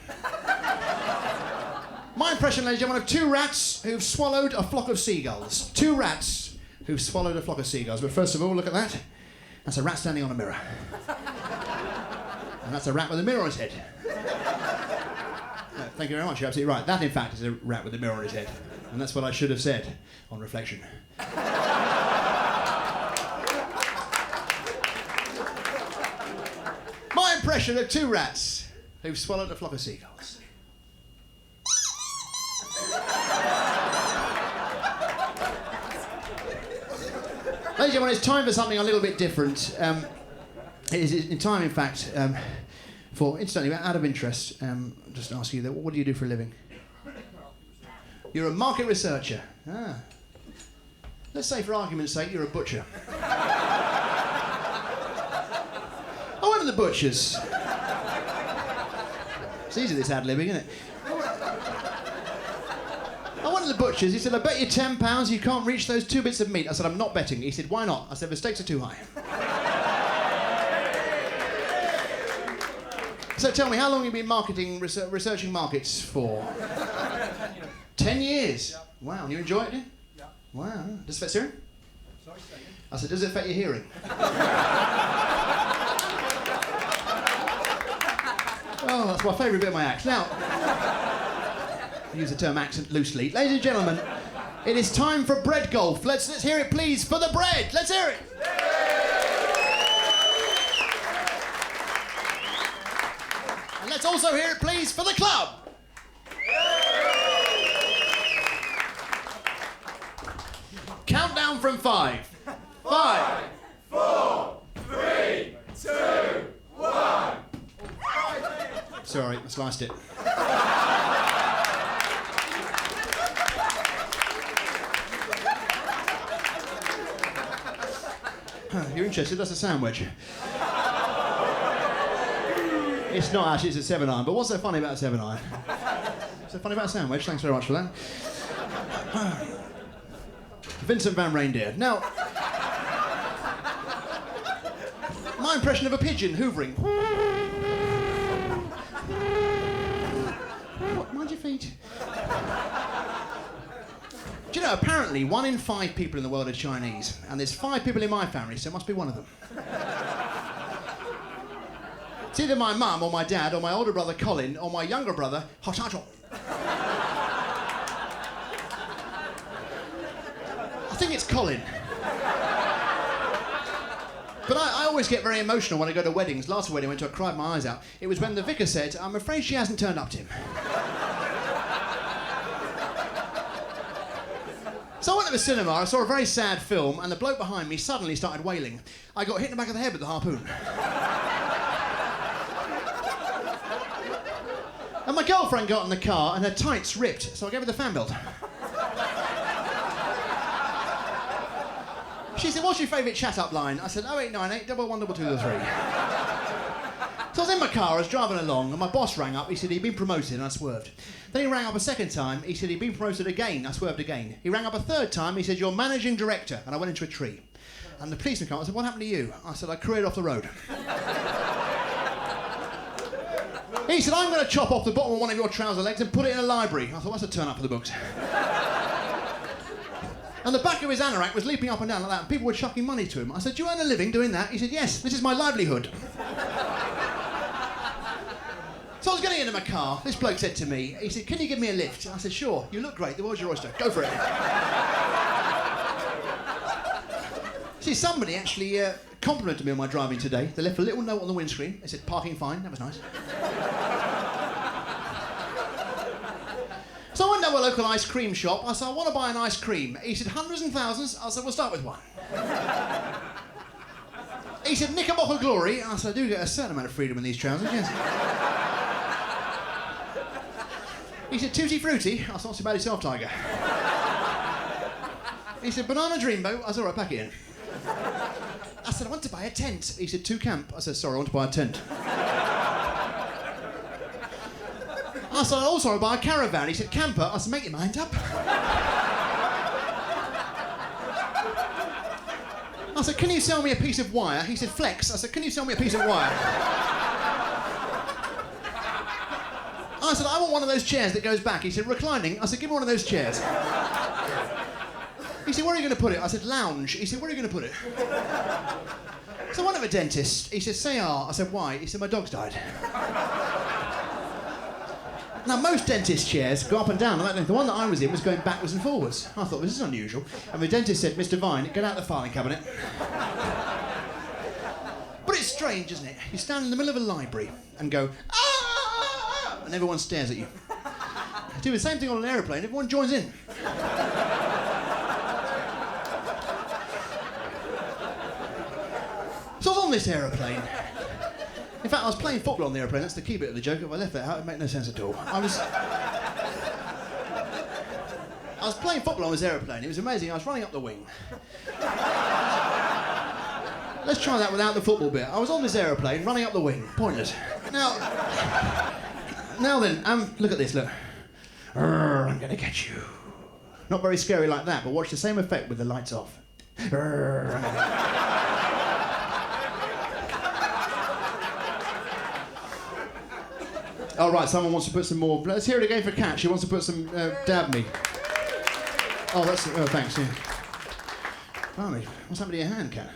My impression, ladies and gentlemen, of two rats who've swallowed a flock of seagulls. Two rats who've swallowed a flock of seagulls. But first of all, look at that. That's a rat standing on a mirror. And that's a rat with a mirror on his head. No, thank you very much, you're absolutely right. That, in fact, is a rat with a mirror on his head. And that's what I should have said on reflection. My impression of two rats who've swallowed a flock of seagulls. Ladies and gentlemen, it's time for something a little bit different. It is in time, in fact, for, incidentally, out of interest, just ask you, what do you do for a living? You're a market researcher. Ah. Let's say, for argument's sake, you're a butcher. I went to the butcher's. It's easy, this ad-libbing, isn't it? I went to the butcher's. He said, I bet you £10 you can't reach those 2 bits of meat. I said, I'm not betting. He said, why not? I said, the stakes are too high. So tell me, how long have you been marketing, researching markets for? 10 years? Yeah. Wow, and you enjoy it, do you? Yeah. Wow. Does it affect hearing? Sorry, say again. I said, does it affect your hearing? Oh, that's my favourite bit of my act. Now, I use the term accent loosely. Ladies and gentlemen, it is time for bread golf. Let's hear it, please, for the bread. Let's hear it. And let's also hear it, please, for the club. Countdown from 5. 5, 4, 3, 2, 1. Sorry, I sliced it. You're interested? That's a sandwich. It's not actually, it's a 7-iron. But what's so funny about a 7-iron? So funny about a sandwich? Thanks very much for that. Vincent van Reindeer. Now, my impression of a pigeon hoovering. What? Mind your feet. Do you know, apparently 1 in 5 people in the world are Chinese, and there's 5 people in my family, so it must be one of them. It's either my mum or my dad or my older brother Colin or my younger brother Hotato. I think it's Colin. But I always get very emotional when I go to weddings. Last wedding I went to, I cried my eyes out. It was when the vicar said, I'm afraid she hasn't turned up, Tim. So I went to the cinema, I saw a very sad film, and the bloke behind me suddenly started wailing. I got hit in the back of the head with the harpoon. And my girlfriend got in the car and her tights ripped, so I gave her the fan belt. She said, what's your favourite chat-up line? I said, 0898 11223. So I was in my car, I was driving along, and my boss rang up. He said he'd been promoted, and I swerved. Then he rang up a second time. He said he'd been promoted again. I swerved again. He rang up a third time. He said, you're managing director. And I went into a tree. And the policeman came up and said, what happened to you? I said, I careered off the road. He said, I'm going to chop off the bottom of one of your trouser legs and put it in a library. I thought, that's a turn up for the books. And the back of his anorak was leaping up and down like that, and people were chucking money to him. I said, do you earn a living doing that? He said, yes, this is my livelihood. So I was getting into my car. This bloke said to me, he said, can you give me a lift? I said, sure. You look great. The world's your oyster. Go for it. See, somebody actually complimented me on my driving today. They left a little note on the windscreen. They said, parking fine. That was nice. So I went down to a local ice cream shop. I said, I want to buy an ice cream. He said, hundreds and thousands. I said, we'll start with one. He said, Knickerbocker Glory. I said, I do get a certain amount of freedom in these trousers, yes. He said, Tutti Frutti. I said, not so bad yourself, Tiger. He said, Banana Dreamboat. I said, all right, pack it in. I said, I want to buy a tent. He said, 2 camp. I said, sorry, I want to buy a tent. I said, I also want to buy a caravan. He said, camper. I said, make your mind up. I said, can you sell me a piece of wire? He said, flex. I said, can you sell me a piece of wire? I said, I want one of those chairs that goes back. He said, reclining? I said, give me one of those chairs. He said, where are you going to put it? I said, lounge. He said, where are you going to put it? So I went to a dentist. He said, say I said, why? He said, my dog's died. Now, most dentist chairs go up and down. The one that I was in was going backwards and forwards. I thought, this is unusual. And the dentist said, Mr. Vine, get out the filing cabinet. But it's strange, isn't it? You stand in the middle of a library and go, ah! And everyone stares at you. Do the same thing on an aeroplane, everyone joins in. So I was on this aeroplane. In fact, I was playing football on the aeroplane. That's the key bit of the joke. If I left that out, it would make no sense at all. I was playing football on this aeroplane. It was amazing. I was running up the wing. Let's try that without the football bit. I was on this aeroplane, running up the wing. Pointless. Now then, look at this, look. I'm gonna get you. Not very scary like that, but watch the same effect with the lights off. Oh, right, someone wants to put some more. Let's hear it again for Kat. She wants to put some dab me. Oh, that's. Oh, thanks, yeah. Blimey, what's happened to your hand, Kat?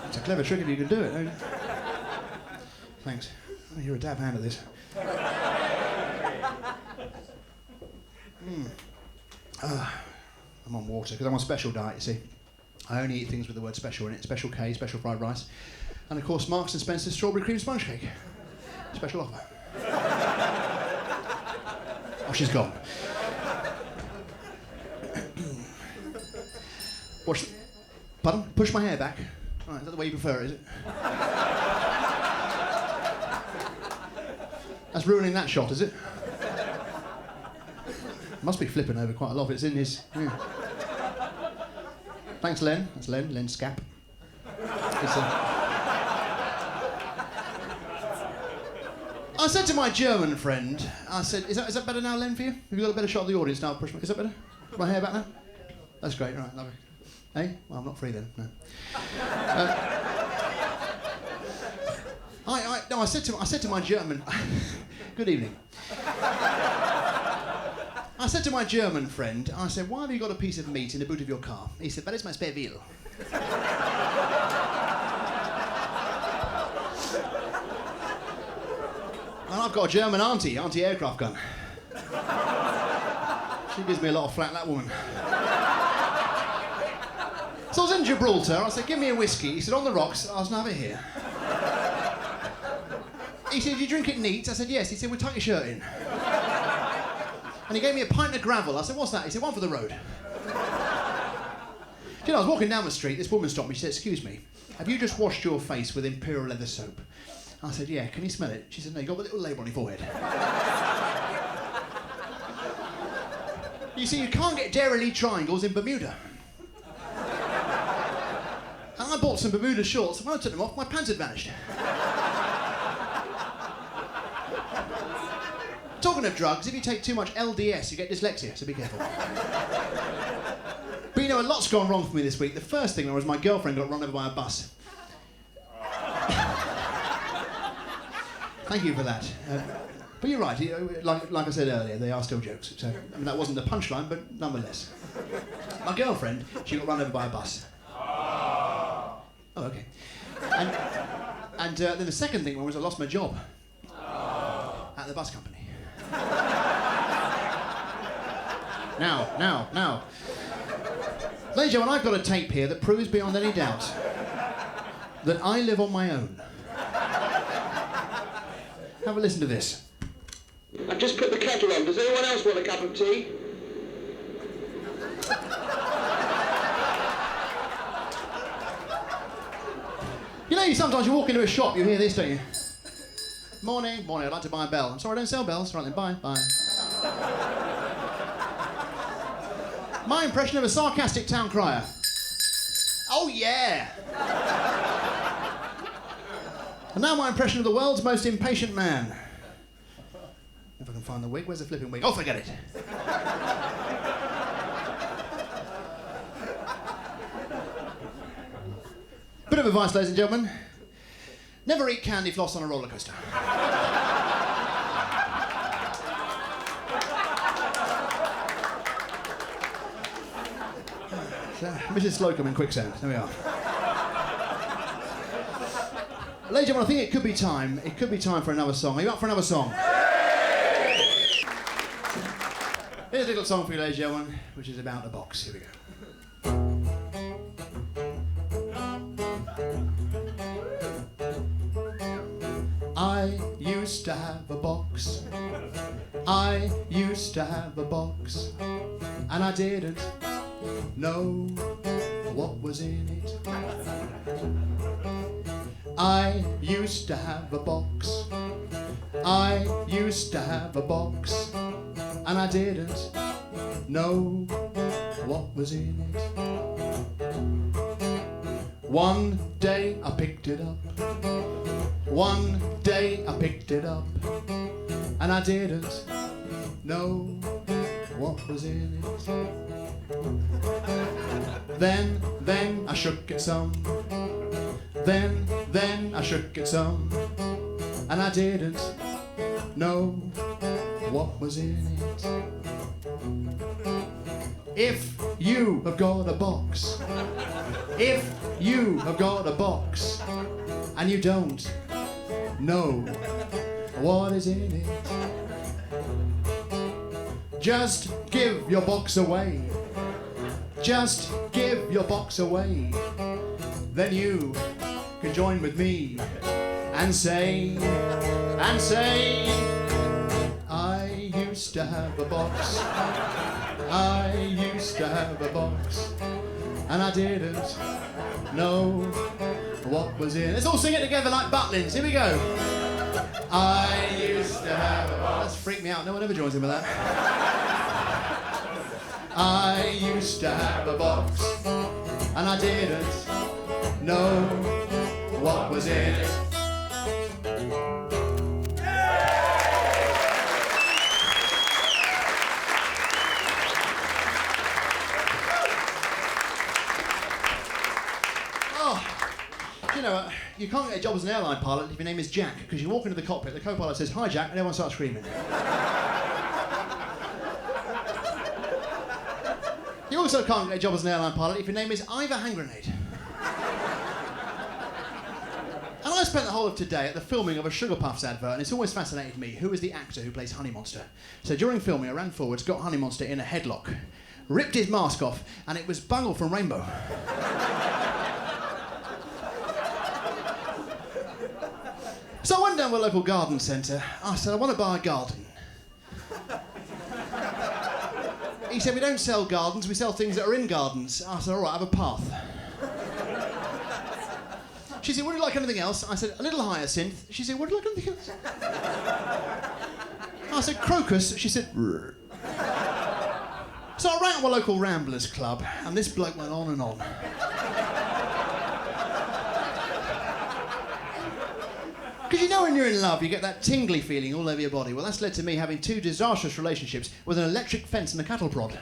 It's a clever trick if you can do it, don't you? Thanks. Oh, you're a dab hand at this. I'm on water, because I'm on special diet, you see. I only eat things with the word special in it. Special K, special fried rice. And of course, Marks and Spencer's strawberry cream sponge cake. Special offer. Oh, she's gone. Watch. Pardon? Push my hair back. All right, is that the way you prefer it, is it? That's ruining that shot, is it? Must be flipping over quite a lot. It's in his. Yeah. Thanks, Len. That's Len. Len Scap. I said to my German friend, I said, is that better now, Len, for you? Have you got a better shot of the audience now? Is that better? Push my hair back now? That's great, right, lovely. Hey? Well, I'm not free then, no. I said to my German, good evening. I said to my German friend, I said, why have you got a piece of meat in the boot of your car? He said, that is my spare wheel. And I've got a German anti-aircraft gun. She gives me a lot of flack, that woman. So I was in Gibraltar, I said, give me a whiskey. He said, on the rocks. I was, have it here. He said, do you drink it neat? I said, yes. He said, well, tuck your shirt in. And he gave me a pint of gravel. I said, what's that? He said, one for the road. You know, I was walking down the street, this woman stopped me, she said, excuse me, have you just washed your face with Imperial leather soap? I said, yeah, can you smell it? She said, no, you got a little label on your forehead. You see, you can't get Dairy Lee triangles in Bermuda. And I bought some Bermuda shorts, and when I took them off, my pants had vanished. Talking of drugs, if you take too much LDS, you get dyslexia, so be careful. But you know, a lot's gone wrong for me this week. The first thing was my girlfriend got run over by a bus. Thank you for that. But you're right, like I said earlier, they are still jokes. So, I mean, that wasn't the punchline, but nonetheless. My girlfriend, she got run over by a bus. Oh, okay. And then the second thing was I lost my job at the bus company. Now. Ladies and gentlemen, I've got a tape here that proves beyond any doubt that I live on my own. Have a listen to this. I've just put the kettle on. Does anyone else want a cup of tea? You know, sometimes you walk into a shop, you hear this, don't you? Morning, I'd like to buy a bell. I'm sorry, I don't sell bells. Right then, bye. My impression of a sarcastic town crier. Oh, yeah! And now my impression of the world's most impatient man. If I can find the wig. Where's the flipping wig? Oh, forget it. Bit of advice, ladies and gentlemen. Never eat candy floss on a roller coaster. Mrs. Slocum in Quicksand. There we are. Ladies and gentlemen, I think it could be time. It could be time for another song. Are you up for another song? Here's a little song for you, ladies and gentlemen, which is about a box. Here we go. I used to have a box. I used to have a box. And I didn't know what was in it. I used to have a box. I used to have a box. And I didn't know what was in it. One day I picked it up. One day I picked it up. And I didn't know what was in it. Then I shook it some. Then I shook it some. And I didn't know what was in it. If you have got a box, if you have got a box, and you don't know what is in it, just give your box away. Just give your box away. Then you can join with me and say, I used to have a box. I used to have a box. And I didn't know what was in it. Let's all sing it together like Butlins. Here we go. I used to have a box. That's freaked me out. No one ever joins in with that. I used to have a box. And I didn't know what was in it. You know, you can't get a job as an airline pilot if your name is Jack, because you walk into the cockpit, the co-pilot says, "Hi, Jack," and everyone starts screaming. You also can't get a job as an airline pilot if your name is Ivor Hand Grenade. And I spent the whole of today at the filming of a Sugar Puffs advert, and it's always fascinated me who is the actor who plays Honey Monster. So during filming, I ran forwards, got Honey Monster in a headlock, ripped his mask off, and it was Bungle from Rainbow. So I went down to the local garden centre. I said, I want to buy a garden. He said, we don't sell gardens, we sell things that are in gardens. I said, all right, I have a path. She said, would you like anything else? I said, a little hyacinth. She said, would you like anything else? I said, crocus. She said, rrr. So I rang up my local Ramblers Club, and this bloke went on and on. Because you know when you're in love, you get that tingly feeling all over your body. Well, that's led to me having 2 disastrous relationships with an electric fence and a cattle prod.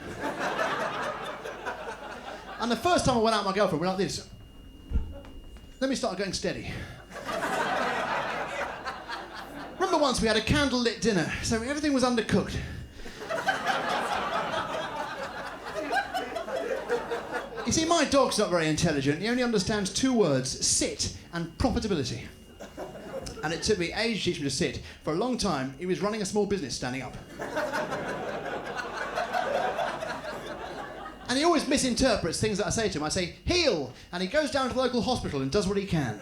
And the first time I went out with my girlfriend, we were like this. Then we started getting steady. Remember once we had a candle-lit dinner, so everything was undercooked. You see, my dog's not very intelligent. He only understands 2 words, sit and profitability. And it took me ages to teach him to sit. For a long time, he was running a small business standing up. And he always misinterprets things that I say to him. I say, heel, and he goes down to the local hospital and does what he can.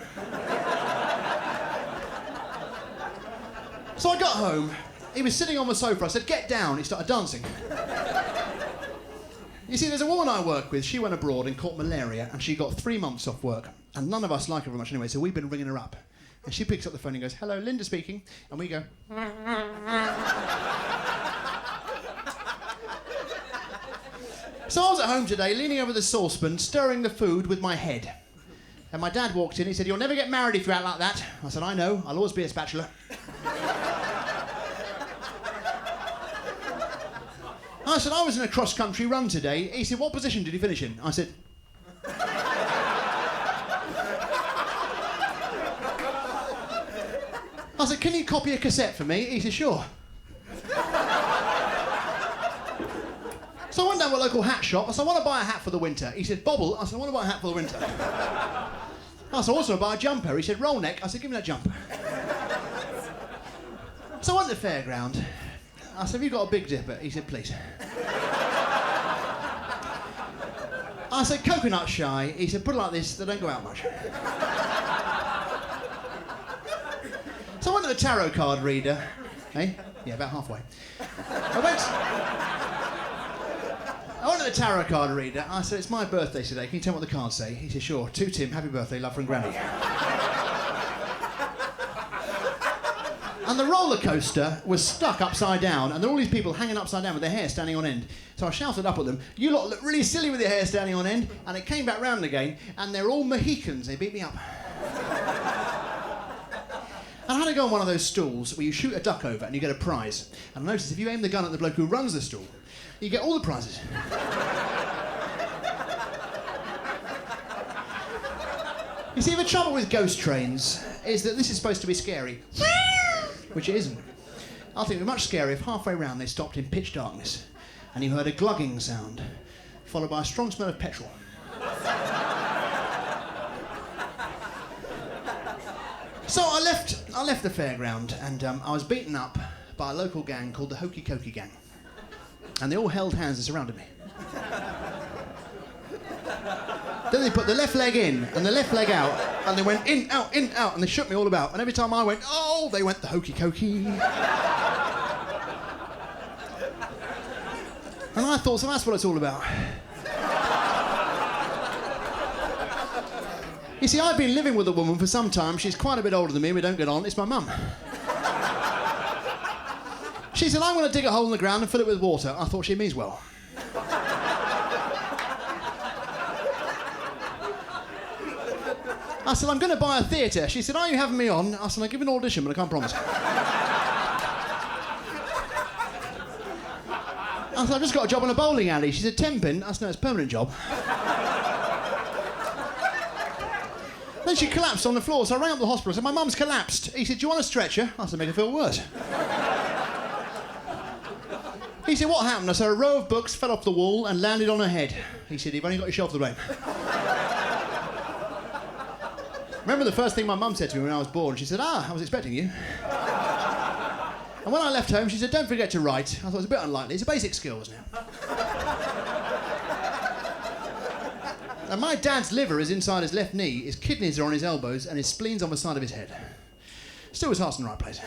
So I got home, he was sitting on the sofa, I said, get down, he started dancing. You see, there's a woman I work with, she went abroad and caught malaria, and she got 3 months off work. And none of us like her very much anyway, so we've been ringing her up. And she picks up the phone and goes, hello, Linda speaking. And we go... So I was at home today, leaning over the saucepan, stirring the food with my head. And my dad walked in, he said, you'll never get married if you're out like that. I said, I know, I'll always be a spatula. I said, I was in a cross-country run today. He said, what position did you finish in? I said... I said, can you copy a cassette for me? He said, sure. So I went down to a local hat shop. I said, I want to buy a hat for the winter. He said, bobble. I said, I want to buy a hat for the winter. I said, I also want to buy a jumper. He said, roll neck. I said, give me that jumper. So I went to the fairground. I said, have you got a Big Dipper? He said, please. I said, coconut shy. He said, put it like this, they don't go out much. So I went to the tarot card reader. Hey? Yeah, about halfway. I went to the tarot card reader. I said, it's my birthday today. Can you tell me what the cards say? He said, sure. To Tim, happy birthday, love from Granny. And the roller coaster was stuck upside down, and there were all these people hanging upside down with their hair standing on end. So I shouted up at them, you lot look really silly with your hair standing on end, and it came back round again, and they're all Mohicans. They beat me up. And I had to go on one of those stools where you shoot a duck over and you get a prize. And I noticed if you aim the gun at the bloke who runs the stool, you get all the prizes. You see, the trouble with ghost trains is that this is supposed to be scary, which it isn't. I think it would be much scarier if halfway round they stopped in pitch darkness and you heard a glugging sound, followed by a strong smell of petrol. So I left the fairground and I was beaten up by a local gang called the Hokey Cokey Gang. And they all held hands and surrounded me. Then they put the left leg in and the left leg out, and they went in, out, and they shook me all about. And every time I went, oh, they went the Hokey Cokey. And I thought, so that's what it's all about. You see, I've been living with a woman for some time. She's quite a bit older than me. We don't get on. It's my mum. She said, I'm going to dig a hole in the ground and fill it with water. I thought she means well. I said, I'm going to buy a theatre. She said, are you having me on? I said, I'll give an audition, but I can't promise. I said, I've just got a job in a bowling alley. She said, £10. I said, no, it's a permanent job. Then she collapsed on the floor, so I rang up the hospital and said, my mum's collapsed. He said, do you want a stretcher? I said, make her feel worse. He said, what happened? I said, a row of books fell off the wall and landed on her head. He said, you've only got yourself to blame. Remember the first thing my mum said to me when I was born? She said, I was expecting you. And when I left home, she said, don't forget to write. I thought it was a bit unlikely. It's a basic skills now. And my dad's liver is inside his left knee, his kidneys are on his elbows, and his spleen's on the side of his head. Still, his heart's in the right place.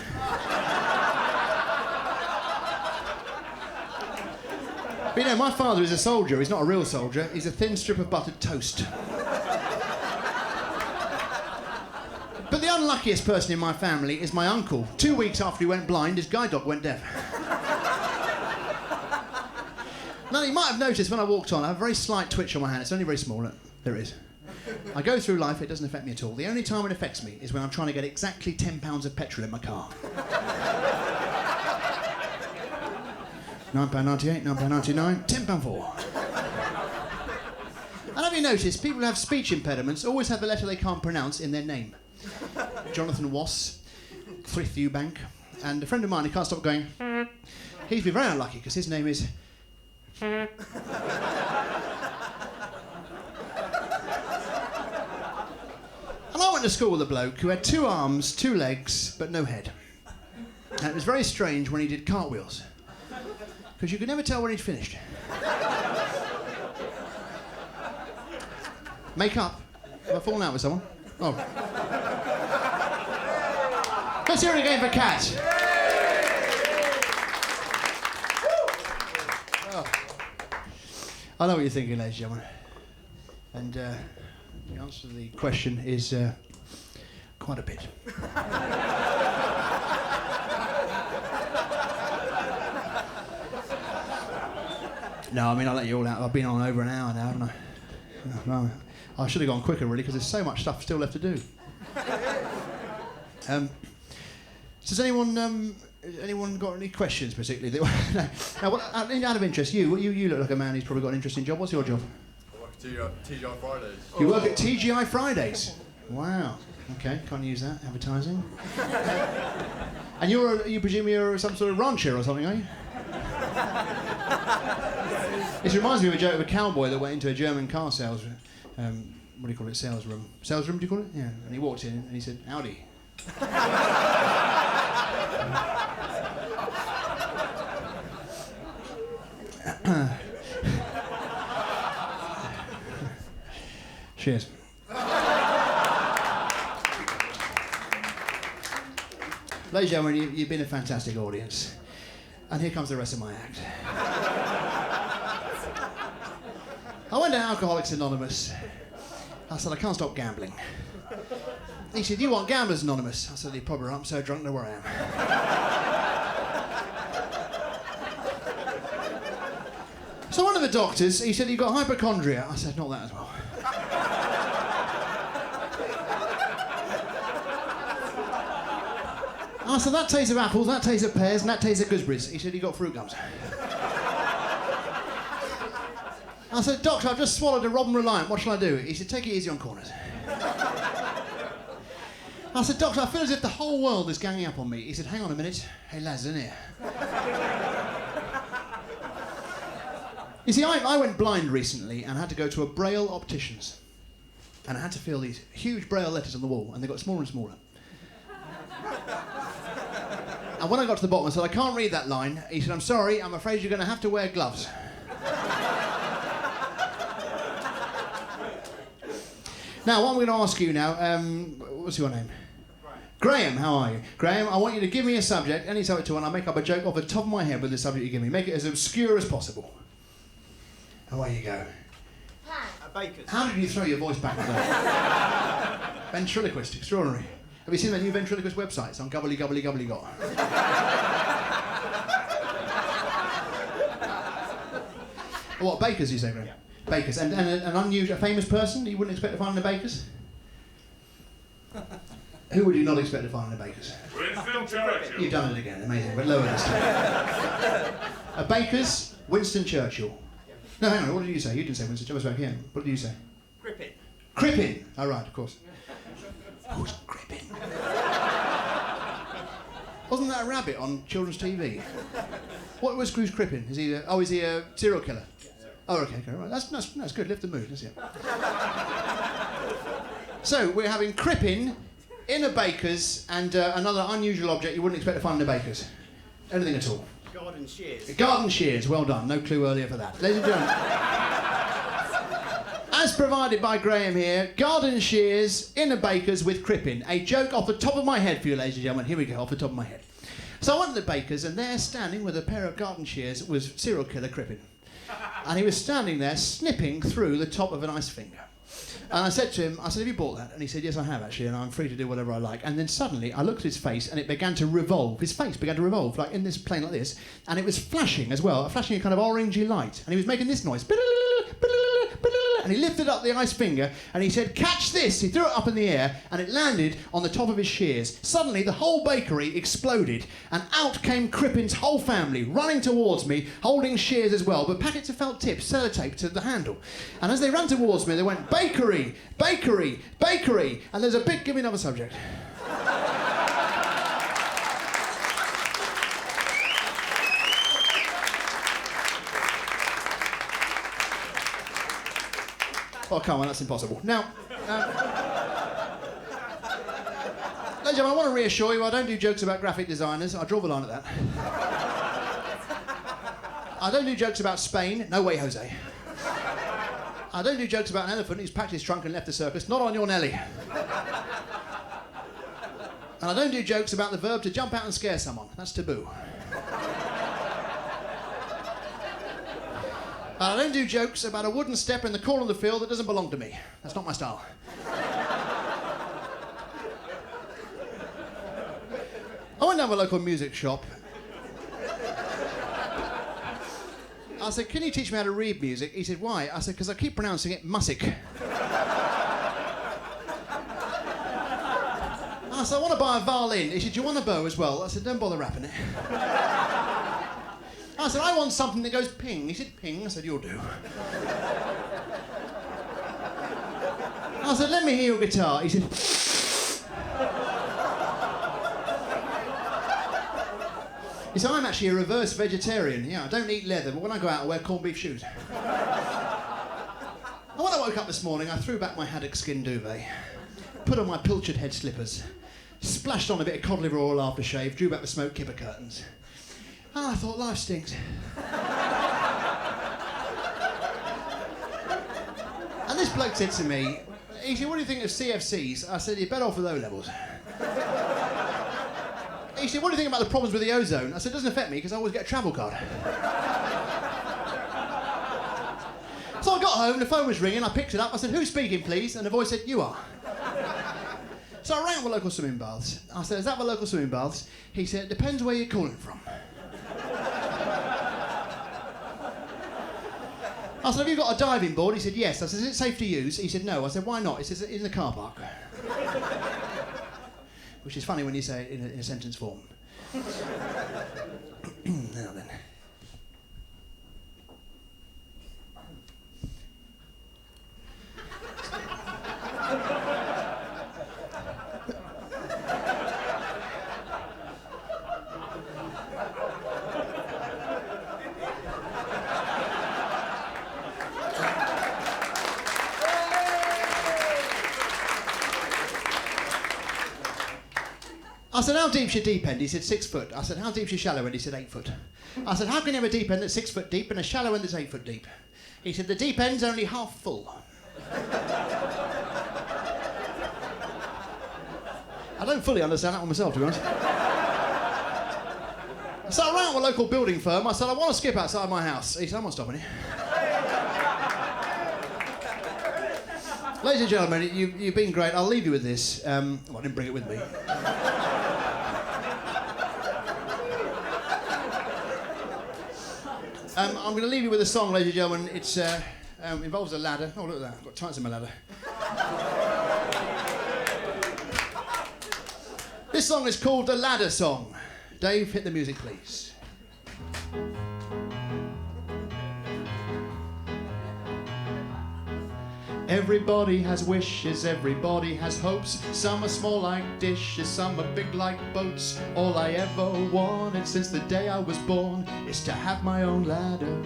But you know, my father is a soldier. He's not a real soldier. He's a thin strip of buttered toast. But the unluckiest person in my family is my uncle. 2 weeks after he went blind, his guide dog went deaf. Now, you might have noticed when I walked on, I have a very slight twitch on my hand. It's only very small. There it is. I go through life, it doesn't affect me at all. The only time it affects me is when I'm trying to get exactly £10 of petrol in my car. £9.98, £9.99, £10.04. And have you noticed, people who have speech impediments always have the letter they can't pronounce in their name. Jonathan Wass, Frith Eubank, and a friend of mine, he can't stop going. He's been very unlucky because his name is... And I went to school with a bloke who had 2 arms, 2 legs, but no head. And it was very strange when he did cartwheels, because you could never tell when he'd finished. Make up. Have I fallen out with someone? Oh. Let's hear it again for Kat. Oh. I know what you're thinking, ladies and gentlemen. And the answer to the question is quite a bit. No, I mean, I'll let you all out. I've been on over an hour now, haven't I? No, I should have gone quicker, really, because there's so much stuff still left to do. Does anyone got any questions, particularly? Now, out of interest, you look like a man who's probably got an interesting job. What's your job? I work at TGI Fridays. You work at TGI Fridays? Wow. Okay, can't use that. Advertising. And you presume you're some sort of rancher or something, are you? This reminds me of a joke of a cowboy that went into a German car sales, what do you call it, sales room? Sales room, do you call it? Yeah. And he walked in and he said, "Howdy." Cheers. Ladies and gentlemen, you've been a fantastic audience. And here comes the rest of my act. I went to Alcoholics Anonymous. I said, I can't stop gambling. He said, "You want Gamblers Anonymous?" I said, "You probably are. I'm so drunk, know where I am." So one of the doctors, he said, "You've got hypochondria." I said, "Not that as well." I said, "That tastes of apples, that tastes of pears, and that tastes of gooseberries." He said, "You got fruit gums." I said, "Doctor, I've just swallowed a Robin Reliant. What shall I do?" He said, "Take it easy on corners." I said, "Doctor, I feel as if the whole world is ganging up on me." He said, "Hang on a minute. Hey, lads, in here." You see, I went blind recently and had to go to a Braille optician's. And I had to fill these huge Braille letters on the wall, and they got smaller and smaller. And when I got to the bottom, I said, "I can't read that line." He said, "I'm sorry, I'm afraid you're going to have to wear gloves." Now, what I'm going to ask you now, what's your name? Graham, how are you? Graham, I want you to give me a subject, any subject at all, and I'll make up a joke off the top of my head with the subject you give me. Make it as obscure as possible. Away you go. A baker's. How did you throw your voice back there? Ventriloquist, extraordinary. Have you seen the new ventriloquist website? It's on Gubbly Gubbly Gubbly Got. What, bakers, you say, Graham? Yeah. Bakers. And an unusual, a famous person you wouldn't expect to find in the bakers? Who would you not expect to find in the bakers? Winston Churchill. You've done it again, amazing, but lower this time. A baker's Winston Churchill. No, hang on, what did you say? You didn't say Winston Churchill, back here. What did you say? Crippin. Crippin! Oh, right, of course. Who's Crippin? Wasn't that a rabbit on children's TV? What was Who's Crippin? Is he a serial killer? Oh, okay, right. That's good. Lift the mood. That's it. So we're having Crippin in a baker's and another unusual object you wouldn't expect to find in a baker's. Anything at all. Garden shears. Garden shears. Well done. No clue earlier for that. Ladies and gentlemen, as provided by Graham here, garden shears in a baker's with Crippin. A joke off the top of my head for you, ladies and gentlemen. Here we go, off the top of my head. So I went to the baker's, and there, standing with a pair of garden shears, was serial killer Crippin. And he was standing there snipping through the top of an ice finger. And I said to him, "Have you bought that?" And he said, "Yes, I have actually, and I'm free to do whatever I like." And then suddenly I looked at his face and it began to revolve. His face began to revolve, like in this plane like this, and it was flashing as well, flashing a kind of orangey light. And he was making this noise. And he lifted up the ice finger and he said, "Catch this!" He threw it up in the air and it landed on the top of his shears. Suddenly the whole bakery exploded and out came Crippin's whole family running towards me, holding shears as well, but packets of felt tips sellotaped to the handle. And as they ran towards me, they went, "Bakery, bakery, bakery." And there's a big, give me another subject. Oh, come on, that's impossible. Now, ladies and gentlemen, I want to reassure you, I don't do jokes about graphic designers. I draw the line at that. I don't do jokes about Spain. No way, Jose. I don't do jokes about an elephant who's packed his trunk and left the circus. Not on your Nelly. And I don't do jokes about the verb to jump out and scare someone. That's taboo. And I don't do jokes about a wooden step in the corner of the field that doesn't belong to me. That's not my style. I went down to a local music shop. I said, "Can you teach me how to read music?" He said, "Why?" I said, "Because I keep pronouncing it music." I said, "I want to buy a violin." He said, "Do you want a bow as well?" I said, "Don't bother wrapping it." I said, "I want something that goes ping." He said, "Ping." I said, "You'll do." I said, "Let me hear your guitar." He said, You see, I'm actually a reverse vegetarian. Yeah, I don't eat leather, but when I go out, I wear corned beef shoes. And when I woke up this morning, I threw back my haddock skin duvet, put on my pilchard head slippers, splashed on a bit of cod liver oil aftershave, drew back the smoke kipper curtains. And I thought, life stinks. And this bloke said to me, he said, what do you think of CFCs? I said, you're better off with O-levels. He said, what do you think about the problems with the ozone? I said, it doesn't affect me because I always get a travel card. So I got home, the phone was ringing, I picked it up, I said, who's speaking, please? And the voice said, you are. So I rang up the local swimming baths. I said, is that the local swimming baths? He said, it depends where you're calling from. I said, have you got a diving board? He said, yes. I said, is it safe to use? He said, no. I said, why not? He says, in the car park. Which is funny when you say it in a sentence form. Now then. I said, how deep's your deep end? He said, 6 foot. I said, how deep's your shallow end? He said, 8 foot. I said, how can you have a deep end that's 6 foot deep and a shallow end that's 8 foot deep? He said, the deep end's only half full. I don't fully understand that one myself, to be honest. So I rang up a local building firm. I said, I want to skip outside my house. He said, I'm not stopping you. Ladies and gentlemen, you've been great. I'll leave you with this. Well, I didn't bring it with me. I'm going to leave you with a song, ladies and gentlemen. It involves a ladder. Oh, look at that. I've got tights in my ladder. This song is called The Ladder Song. Dave, hit the music, please. Everybody has wishes, everybody has hopes. Some are small like dishes, some are big like boats. All I ever wanted since the day I was born is to have my own ladder.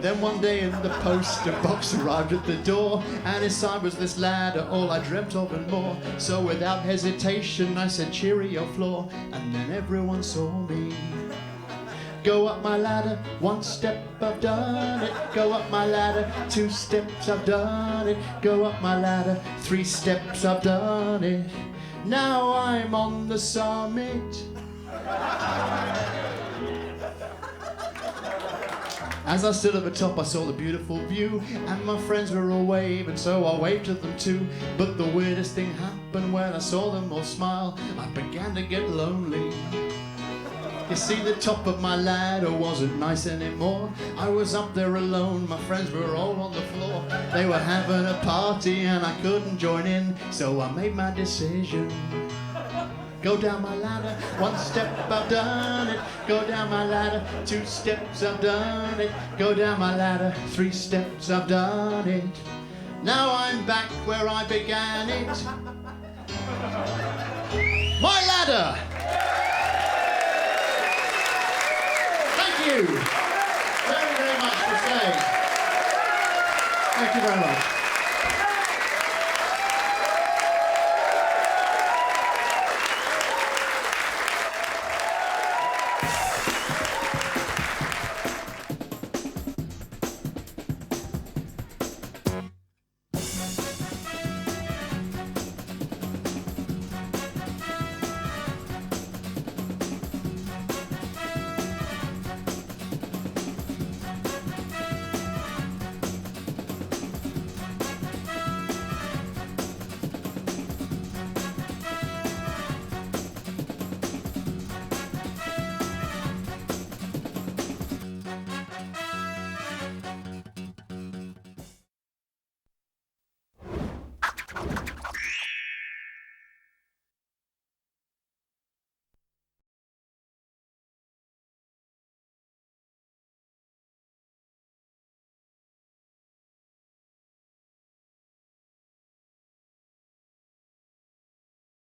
Then one day in the post, a box arrived at the door, and inside was this ladder, all I dreamt of and more. So without hesitation I said, cheerio floor, and then everyone saw me. Go up my ladder, 1 step, I've done it. Go up my ladder, 2 steps, I've done it. Go up my ladder, 3 steps, I've done it. Now I'm on the summit. As I stood at the top, I saw the beautiful view, and my friends were all waving, so I waved to them too. But the weirdest thing happened when I saw them all smile. I began to get lonely. You see, the top of my ladder wasn't nice anymore. I was up there alone, my friends were all on the floor. They were having a party and I couldn't join in, so I made my decision. Go down my ladder, 1 step, I've done it. Go down my ladder, 2 steps, I've done it. Go down my ladder, 3 steps, I've done it. Now I'm back where I began it. My ladder! Thank you very, very much for staying. Thank you very much.